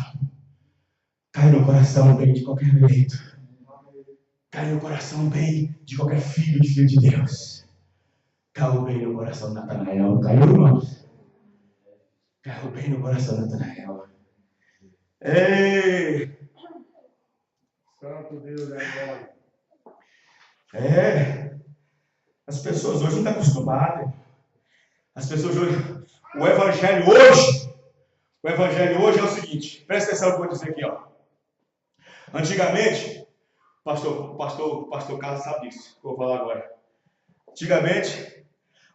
Cai no coração bem de qualquer jeito. Cai no coração bem de qualquer filho de Deus. Caiu bem no coração de Natanael. Caiu, irmãos? Caiu bem no coração de Natanael. Ei! Santo Deus é glória. As pessoas hoje não estão acostumadas. As pessoas hoje... O evangelho hoje é o seguinte. Presta atenção no que eu vou dizer aqui, ó. Antigamente, pastor Carlos sabe disso, que eu vou falar agora. Antigamente,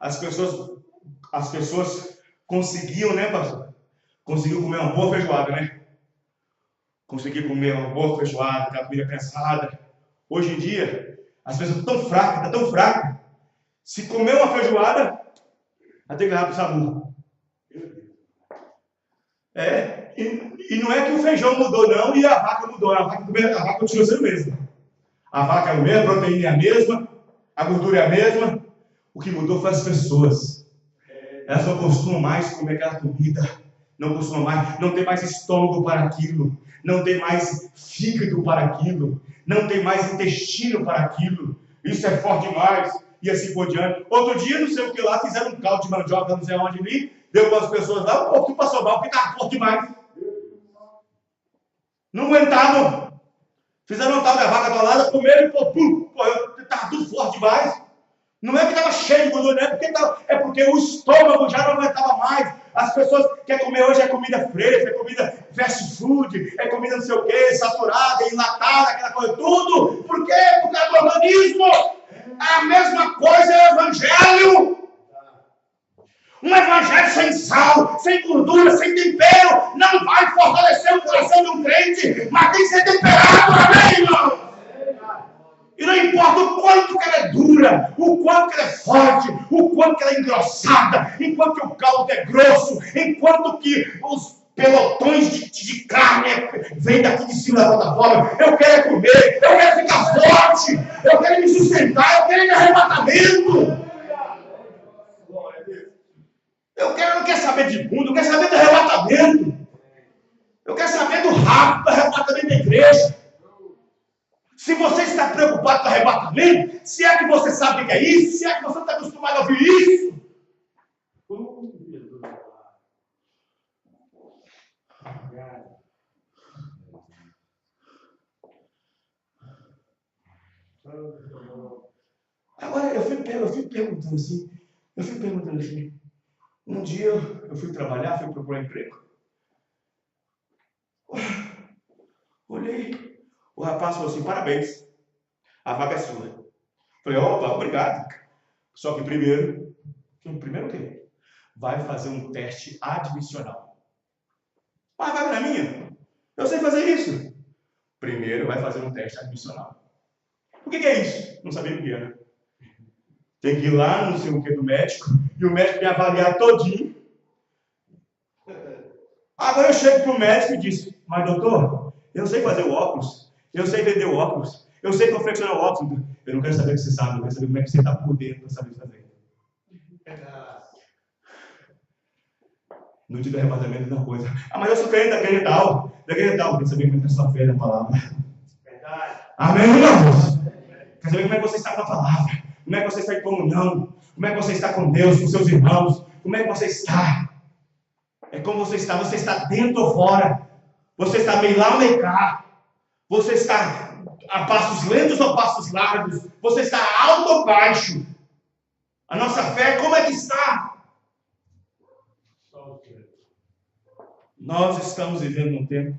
as pessoas conseguiam, né, pastor? Conseguiam comer uma boa feijoada, né? Conseguiam comer uma boa feijoada, aquela comida pensada. Hoje em dia, as pessoas estão tão fracas. Se comer uma feijoada, vai ter que levar para o SAMU. E não é que o feijão mudou, não, e a vaca mudou. A vaca continua sendo a mesma. A vaca é a mesma, a proteína é a mesma, a gordura é a mesma. O que mudou foi as pessoas. Elas não costumam mais comer aquela comida. Não costumam mais, não tem mais estômago para aquilo. Não tem mais fígado para aquilo. Não tem mais intestino para aquilo. Isso é forte demais. E assim por diante. Outro dia, não sei o que lá, fizeram um caldo de mandioca, não sei onde ali. Deu para as pessoas lá, um pouquinho passou mal, porque estava forte demais. Não aguentavam. Fizeram um tal da vaca atolada, comeram e estava tudo forte demais. Não é que estava cheio de gordura, é porque o estômago já não aguentava mais. As pessoas querem comer hoje é comida fresca, é comida fast food, é comida não sei o que, saturada, enlatada, aquela coisa, tudo. Por quê? Por causa do organismo. A mesma coisa é o evangelho. Um evangelho sem sal, sem gordura, sem tempero, não vai fortalecer o coração de um crente, mas tem que ser temperado, amém, irmão? E não importa o quanto que ela é dura, o quanto que ela é forte, o quanto que ela é engrossada, enquanto que o caldo é grosso, enquanto que os pelotões de carne vêm daqui de cima da plataforma. Eu quero comer, eu quero ficar forte, eu quero me sustentar, eu quero arrebatamento. Eu não quero saber de mundo, eu quero saber do arrebatamento. Eu quero saber do rápido do arrebatamento da igreja. Se você está preocupado com o arrebatamento, se é que você sabe o que é isso, se é que você está acostumado a ouvir isso. Agora, eu fico perguntando assim. Um dia eu fui trabalhar, fui procurar emprego. Olhei, o rapaz falou assim, parabéns, a vaga é sua. Falei, opa, obrigado. Só que primeiro o quê? Vai fazer um teste admissional. A vaga não é minha? Eu sei fazer isso. Primeiro vai fazer um teste admissional. O que é isso? Não sabia o que era. Tem que ir lá, não sei o que, do médico, e o médico me avaliar todinho. Agora eu chego para o médico e disse, mas doutor, eu sei fazer o óculos, eu sei vender o óculos, eu sei confeccionar o óculos. Eu não quero saber o que você sabe, eu quero saber como é que você está por dentro para saber fazer. No dia do arrebatamento da coisa. Ah, mas eu sou crente da igreja tal. Da igreja tal. Quer saber como é que é a sua fé na palavra? Verdade. Amém, irmãos? Quer saber como é que você está com a palavra? Como é que você está em comunhão? Como é que você está com Deus, com seus irmãos? Como é que você está? É como você está. Você está dentro ou fora? Você está meio lá ou meio cá? Você está a passos lentos ou passos largos? Você está alto ou baixo? A nossa fé, como é que está? Nós estamos vivendo um tempo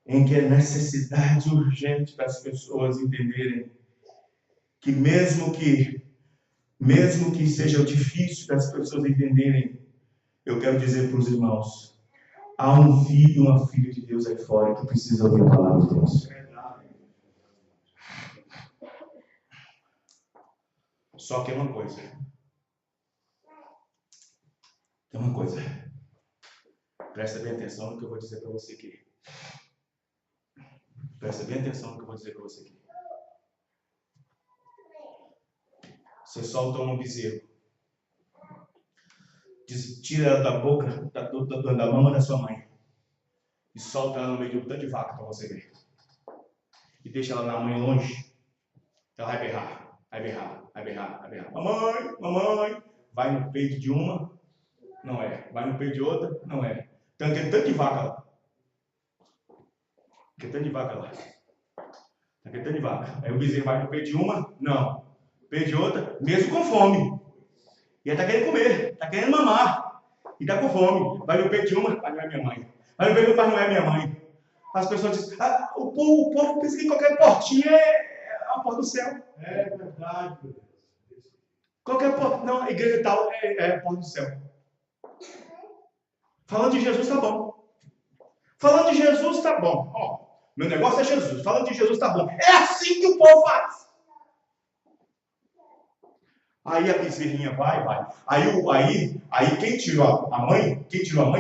em que é necessidade urgente das pessoas entenderem que mesmo que seja difícil das pessoas entenderem, eu quero dizer para os irmãos, há um filho e uma filha de Deus aí fora que precisa ouvir a palavra de Deus. Só que é uma coisa. Tem uma coisa. Presta bem atenção no que eu vou dizer para você aqui. Presta bem atenção no que eu vou dizer para você aqui. Você solta um bezerro. Tira ela da boca, da mama da sua mãe. E solta ela no meio de um tanto de vaca para você ver. E deixa ela na mãe longe. Ela vai berrar, vai berrar, vai berrar, vai berrar. Mamãe, mamãe. Vai no peito de uma, não é. Vai no peito de outra, não é. Tem tanto de vaca lá. Tem tanto de vaca lá. Tem tanto de vaca. Aí o bezerro vai no peito de uma, não. Peito de outra, mesmo com fome. E ele está querendo comer, está querendo mamar. E está com fome. Vai no peito de uma, mas não é minha mãe. Vai no peito de outra, mas não é minha mãe. As pessoas dizem, o povo pensa que qualquer portinha é a porta do céu. É verdade. Qualquer porta, não, a igreja tal é a porta do céu. Falando de Jesus tá bom. Falando de Jesus tá bom. Ó, meu negócio é Jesus. Falando de Jesus tá bom. É assim que o povo faz. Aí a bezerrinha vai. Aí quem tirou a mãe,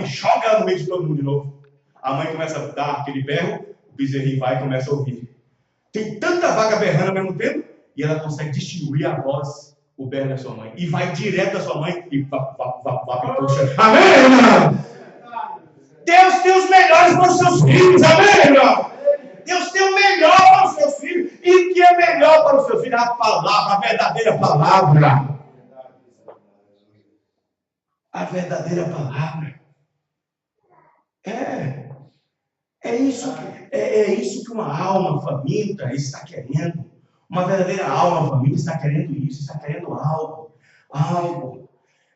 joga ela no meio de todo mundo de novo. A mãe começa a dar aquele berro, o bezerrinho vai e começa a ouvir. Tem tanta vaca berrando ao mesmo tempo, e ela consegue distinguir a voz, o berro da sua mãe. E vai direto da sua mãe e vá. Amém, irmão? Deus tem os melhores para os seus filhos, amém, irmão? Deus tem o melhor para os seus filhos. E o que é melhor para os seus filhos? A palavra, a verdadeira palavra. A verdadeira palavra. É isso que uma alma faminta está querendo. Uma verdadeira alma faminta está querendo isso, está querendo algo.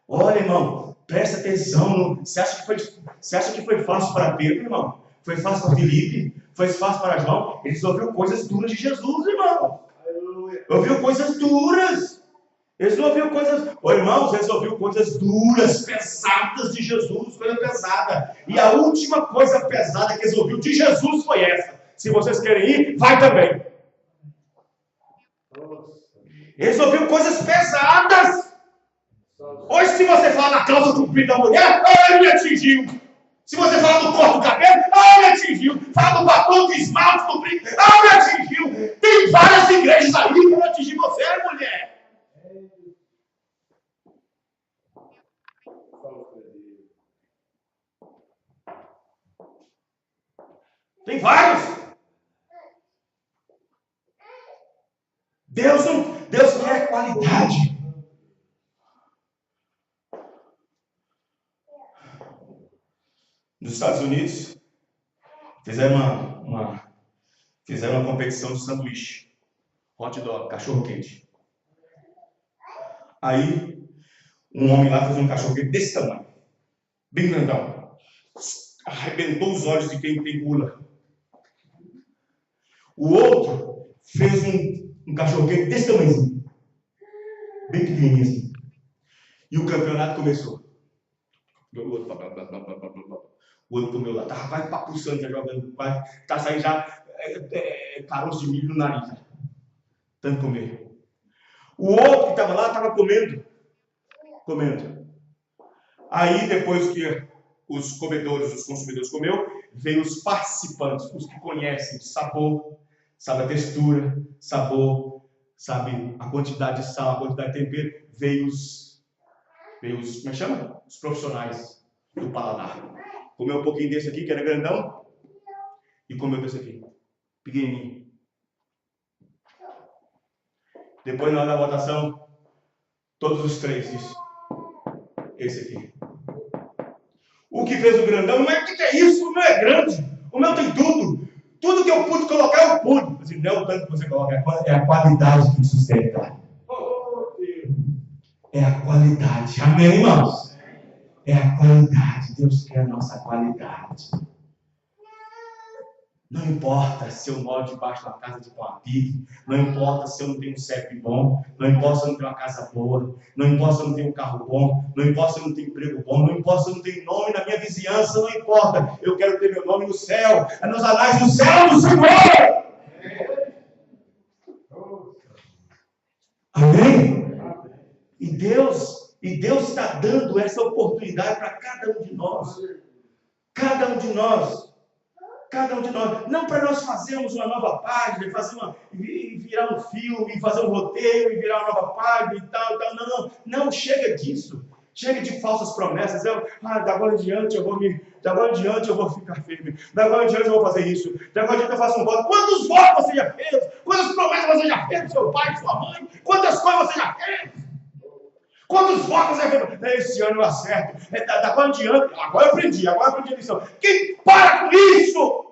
Olha, irmão, presta atenção. Você acha que foi fácil para Pedro, irmão? Foi fácil para Filipe? Foi fácil para João? Eles ouviram coisas duras de Jesus, irmão. Ouviu coisas duras. Eles não ouviram coisas... irmãos, eles ouviram coisas duras, pesadas de Jesus, coisa pesada. E a última coisa pesada que eles ouviram de Jesus foi essa. Se vocês querem ir, vai também. Eles ouviram coisas pesadas. Hoje, se você falar na calça comprida da mulher, ele me atingiu. Se você falar do corte do cabelo, ele me atingiu. Fala do batom de esmalte, do brinco, ele me atingiu. Tem várias igrejas aí que vão atingir você, mulher. Tem vários. Deus quer qualidade. Nos Estados Unidos, fizeram uma competição de sanduíche, hot dog, cachorro quente. Aí, um homem lá fez um cachorro quente desse tamanho, bem grandão. Arrebentou os olhos de quem tem gula. O outro fez um cachorro quente desse tamanhozinho, bem pequenininho assim. E o campeonato começou. O outro comeu lá, tá quase papuçando, já jogando, tá saindo já caroço de milho no nariz. Tanto comer. O outro que estava lá estava comendo. Aí, depois que os consumidores comeu, veio os participantes, os que conhecem sabor, sabe a textura, sabor, sabe a quantidade de sal, a quantidade de tempero, veio os como é que chama? Os profissionais. do paladar. Comeu um pouquinho desse aqui, que era grandão, e comeu desse aqui, pequenininho. Depois, na hora da votação, todos os três, isso. Esse aqui. O que fez o grandão, mas o que é isso? O meu é grande. O meu tem tudo. Tudo que eu pude colocar, eu pude. Assim, não é o tanto que você coloca, é a qualidade que sustenta. É a qualidade. Amém, irmãos? É a qualidade. Deus quer a nossa qualidade. Não importa se eu moro debaixo de uma casa de pau a pique, não importa se eu não tenho um CEP bom, não importa se eu não tenho uma casa boa, não importa se eu não tenho um carro bom, não importa se eu não tenho emprego bom, não importa se eu não tenho nome na minha vizinhança, não importa. Eu quero ter meu nome no céu, nos anais do céu do Senhor. Amém? E Deus está dando essa oportunidade para cada um de nós. Cada um de nós. Cada um de nós, não para nós fazermos uma nova página, virar um filme, fazer um roteiro e virar uma nova página e tal, não, chega disso, chega de falsas promessas, de agora em diante eu vou ficar firme, de agora em diante eu vou fazer isso, de agora em diante eu faço um voto. Quantos votos você já fez? Quantas promessas você já fez, seu pai, sua mãe? Quantas coisas você já fez? Quantos votos você já fez? Esse ano eu acerto. Agora em diante, agora eu aprendi a lição. Quem para com isso?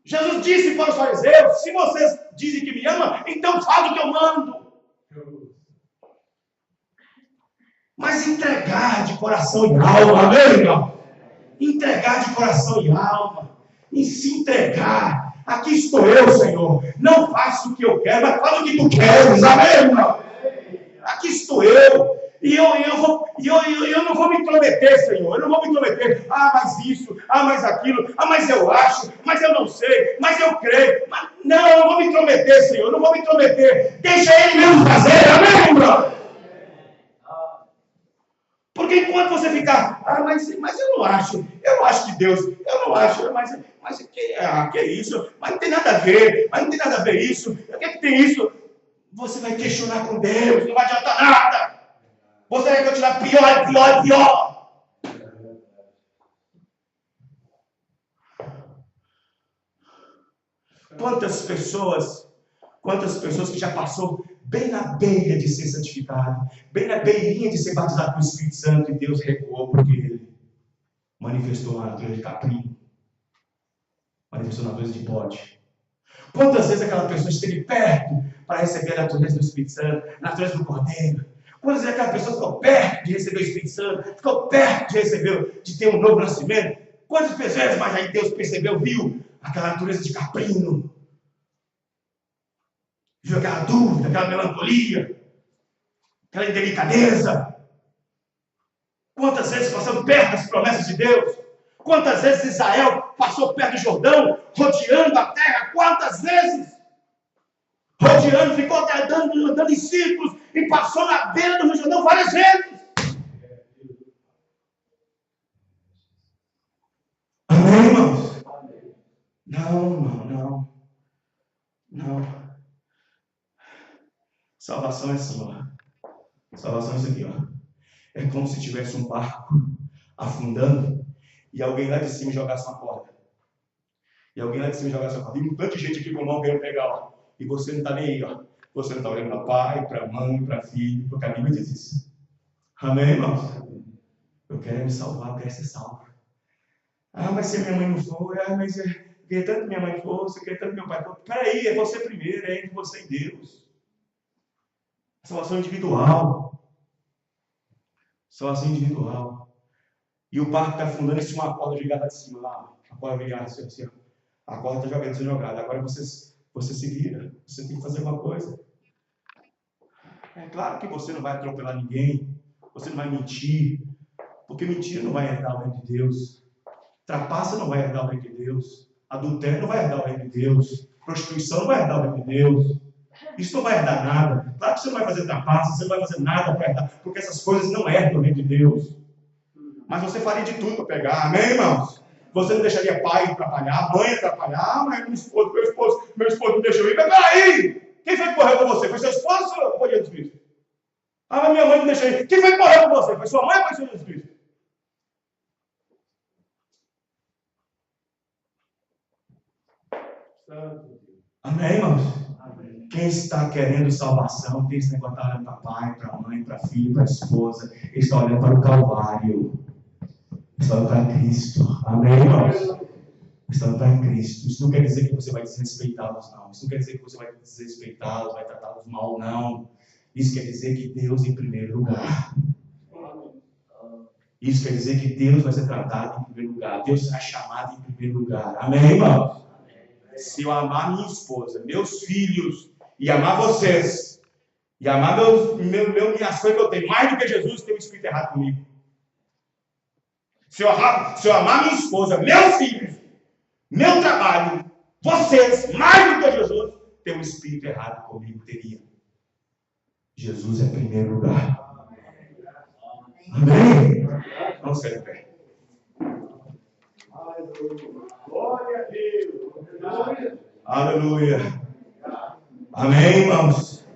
Jesus disse para os fariseus: se vocês dizem que me amam, então faz o que eu mando. Mas entregar de coração e alma, amém, irmão? Entregar de coração e alma, e se entregar. Aqui estou eu, Senhor. Não faço o que eu quero, mas faz o que tu queres, amém, irmão? Aqui estou eu. E eu não vou me intrometer, Senhor. Eu não vou me intrometer. Mais isso, mais aquilo. Mas eu acho, mas eu não sei, mas eu creio. Não, eu não vou me intrometer, Senhor. Eu não vou me intrometer. Deixa Ele mesmo fazer, amém, irmão? Porque enquanto você ficar, mas eu não acho que Deus, eu não acho, mas que é isso? Mas não tem nada a ver, isso. O que é que tem isso? Você vai questionar com Deus, não vai adiantar nada. Você vai continuar pior. Quantas pessoas que já passou bem na beira de ser santificado, bem na beirinha de ser batizado com o Espírito Santo, e Deus recuou porque ele manifestou uma natureza de caprino, manifestou uma natureza de bode. Quantas vezes aquela pessoa esteve perto para receber a natureza do Espírito Santo, a natureza do Cordeiro? Quantas vezes aquela pessoa ficou perto de receber o Espírito Santo, ficou perto de ter um novo nascimento? Quantas vezes, mas aí Deus percebeu, viu aquela natureza de caprino, viu aquela dúvida, aquela melancolia, aquela indelicadeza? Quantas vezes passamos perto das promessas de Deus? Quantas vezes Israel passou perto do Jordão, rodeando a terra? Quantas vezes? Rodeando, ficou andando em círculos e passou na beira do Jordão várias vezes. Amém, irmãos? Não. Salvação é assim, ó. Salvação é isso aqui, ó. É como se tivesse um barco afundando e alguém lá de cima jogasse uma corda. E um tanto de gente aqui com mão querendo pegar, ó. E você não está nem aí, ó. Você não está olhando para pai, para mãe, para filho, porque a Bíblia diz isso. Amém, irmãos? Eu quero me salvar, eu quero ser salvo. Mas se minha mãe não for, mas eu queria tanto que minha mãe fosse, eu queria tanto que meu pai fosse. Peraí, é você primeiro, é entre você e Deus. Salvação individual. Salvação individual. E o barco está afundando e tinha uma corda ligada de cima lá. A corda ligada assim, ó. A corda está jogando, sendo jogada. Agora você se vira. Você tem que fazer alguma coisa. É claro que você não vai atropelar ninguém. Você não vai mentir. Porque mentira não vai herdar o reino de Deus. Trapaça não vai herdar o reino de Deus. Adultério não vai herdar o reino de Deus. Prostituição não vai herdar o reino de Deus. Isso não vai herdar nada. Claro que você não vai fazer trapaça, você não vai fazer nada para herdar. Porque essas coisas não herdam o reino de Deus. Mas você faria de tudo para pegar. Amém, irmãos? Você não deixaria pai atrapalhar, mãe atrapalhar. Mas meu esposo não deixou ir. Mas peraí! Quem foi que morreu com você? Foi seu esposo ou foi Jesus Cristo? Mas minha mãe não deixou ir. Quem foi que morreu com você? Foi sua mãe ou foi Jesus Cristo? Amém, irmãos? Quem está querendo salvação, tem esse negócio de olhando para pai, para mãe, para filho, para esposa, está olhando para o Calvário, está olhando para Cristo. Amém, irmãos? Está olhando para Cristo. Isso não quer dizer que você vai desrespeitá-los, não. Isso não quer dizer que você vai desrespeitá-los, vai tratá-los mal, não. Isso quer dizer que Deus em primeiro lugar. Isso quer dizer que Deus vai ser tratado em primeiro lugar. Deus será chamado em primeiro lugar. Amém, irmãos? Se eu amar minha esposa, meus filhos, e amar vocês, e amar minhas coisas que eu tenho, mais do que Jesus, tem um espírito errado comigo. Se eu amar minha esposa, meus filhos, meu trabalho, vocês, mais do que Jesus, tem um espírito errado comigo, teria. Jesus é em primeiro lugar. Amém? Vamos ficar de pé. Glória a Deus. Aleluia. Amém, irmãos?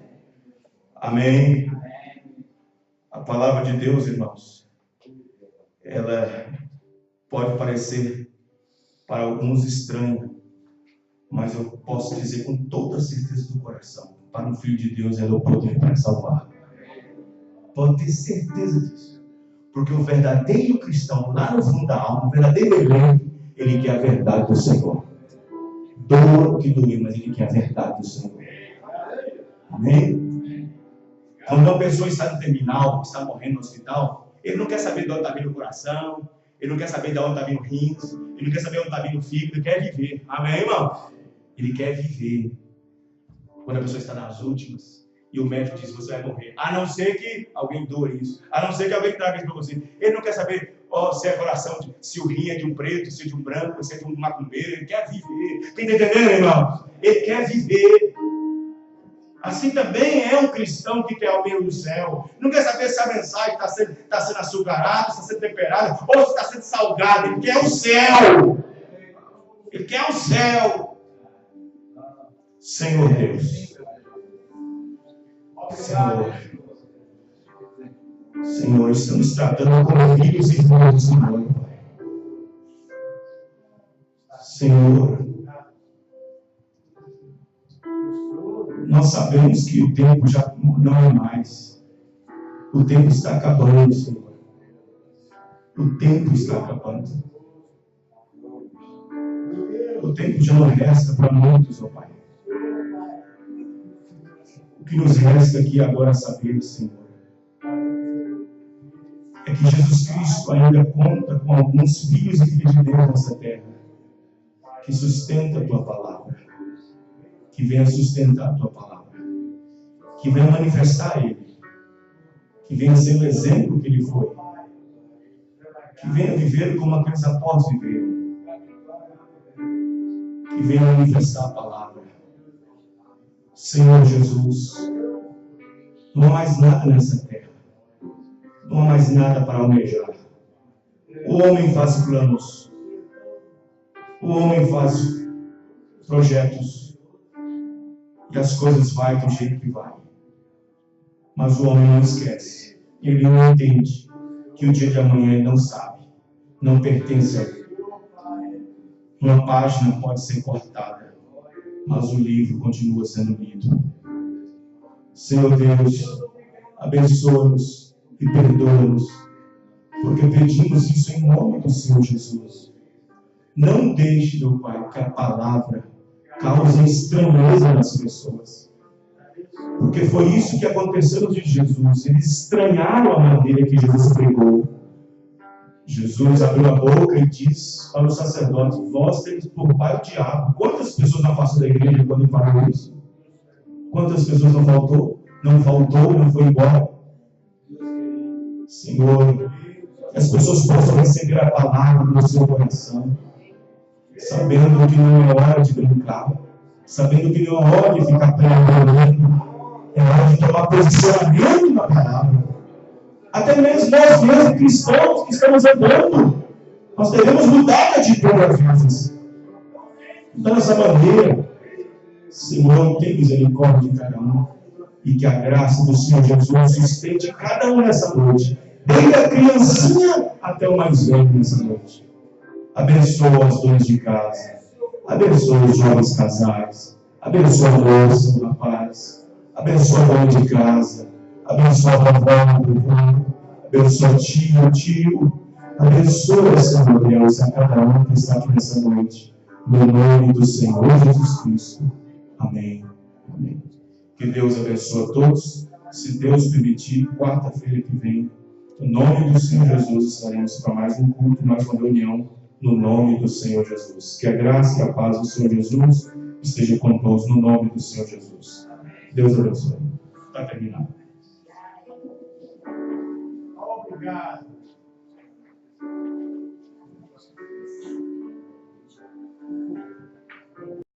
Amém. A palavra de Deus, irmãos, ela pode parecer para alguns estranha, mas eu posso dizer com toda a certeza do coração, para um filho de Deus ela é o poder para salvar. Pode ter certeza disso. Porque o verdadeiro cristão, lá no fundo da alma, o verdadeiro eleito, ele quer a verdade do Senhor. Doa o que doer, mas ele quer a verdade do Senhor. Amém? Quando uma pessoa está no terminal, está morrendo no hospital, ele não quer saber de onde está vindo o coração, ele não quer saber de onde está vindo o rins, ele não quer saber de onde está vindo o fígado, ele quer viver. Amém, irmão? Ele quer viver. Quando a pessoa está nas últimas, e o médico diz, você vai morrer. A não ser que alguém doa isso. A não ser que alguém traga isso para você. Ele não quer saber se é coração, se o rim é de um preto, se é de um branco, se é de um macumbeiro. Ele quer viver. Quem está entendendo, irmão? Ele quer viver. Assim também é um cristão que quer o bem do céu. Não quer saber se a mensagem está sendo açucarada, se está sendo temperada, ou se está sendo salgada. Ele quer o céu. Ele quer o céu. Senhor Deus. Senhor, estamos tratando como filhos e irmãos do Senhor. Senhor, nós sabemos que o tempo já não é mais. O tempo está acabando, Senhor. O tempo está acabando. O tempo já não resta para muitos, ó Pai. O que nos resta aqui agora saber, Senhor, é que Jesus Cristo ainda conta com alguns filhos e filhas de Deus nessa terra, que sustenta a Tua palavra, que venha sustentar a Tua palavra, que venha manifestar Ele, que venha ser o exemplo que Ele foi, que venha viver como aqueles apóstolos viveram, que venha manifestar a palavra. Senhor Jesus, não há mais nada nessa terra, não há mais nada para almejar. O homem faz planos, o homem faz projetos, e as coisas vão do jeito que vai. Mas o homem não esquece, ele não entende que o dia de amanhã ele não sabe, não pertence a ele. Uma página pode ser cortada, mas o livro continua sendo lido. Senhor Deus, abençoa-nos e perdoa-nos, porque pedimos isso em nome do Senhor Jesus. Não deixe, meu Pai, que a palavra cause estranheza nas pessoas, porque foi isso que aconteceu de Jesus. Eles estranharam a maneira que Jesus pregou. Jesus abriu a boca e disse para os sacerdotes, vós tedes por pai o diabo. Quantas pessoas não afastam da igreja quando ele falou isso? Quantas pessoas não faltou, não foi embora? Senhor, que as pessoas possam receber a palavra no seu coração, sabendo que não é hora de brincar, sabendo que não é hora de ficar preparando, é hora de tomar posicionamento na palavra. Até mesmo nós mesmos cristãos que estamos andando, nós devemos mudar de atitude às vezes. Então, dessa maneira, Senhor, tem misericórdia de cada um, e que a graça do Senhor Jesus sustente cada um nessa noite, desde a criancinha até o mais velho nessa noite. Abençoa as donas de casa, Abençoa os jovens casais. Abençoa a moça, o rapaz. Abençoa a dona de casa. Abençoa a vovó, o vovô. Abençoa tio. Abençoa, Senhor Deus, a cada um que está aqui nessa noite. No nome do Senhor Jesus Cristo. Amém. Amém. Que Deus abençoe a todos. Se Deus permitir, quarta-feira que vem, no nome do Senhor Jesus, estaremos para mais um culto, mais uma reunião, no nome do Senhor Jesus. Que a graça e a paz do Senhor Jesus esteja com todos, no nome do Senhor Jesus. Deus abençoe. Está terminado. Obrigado.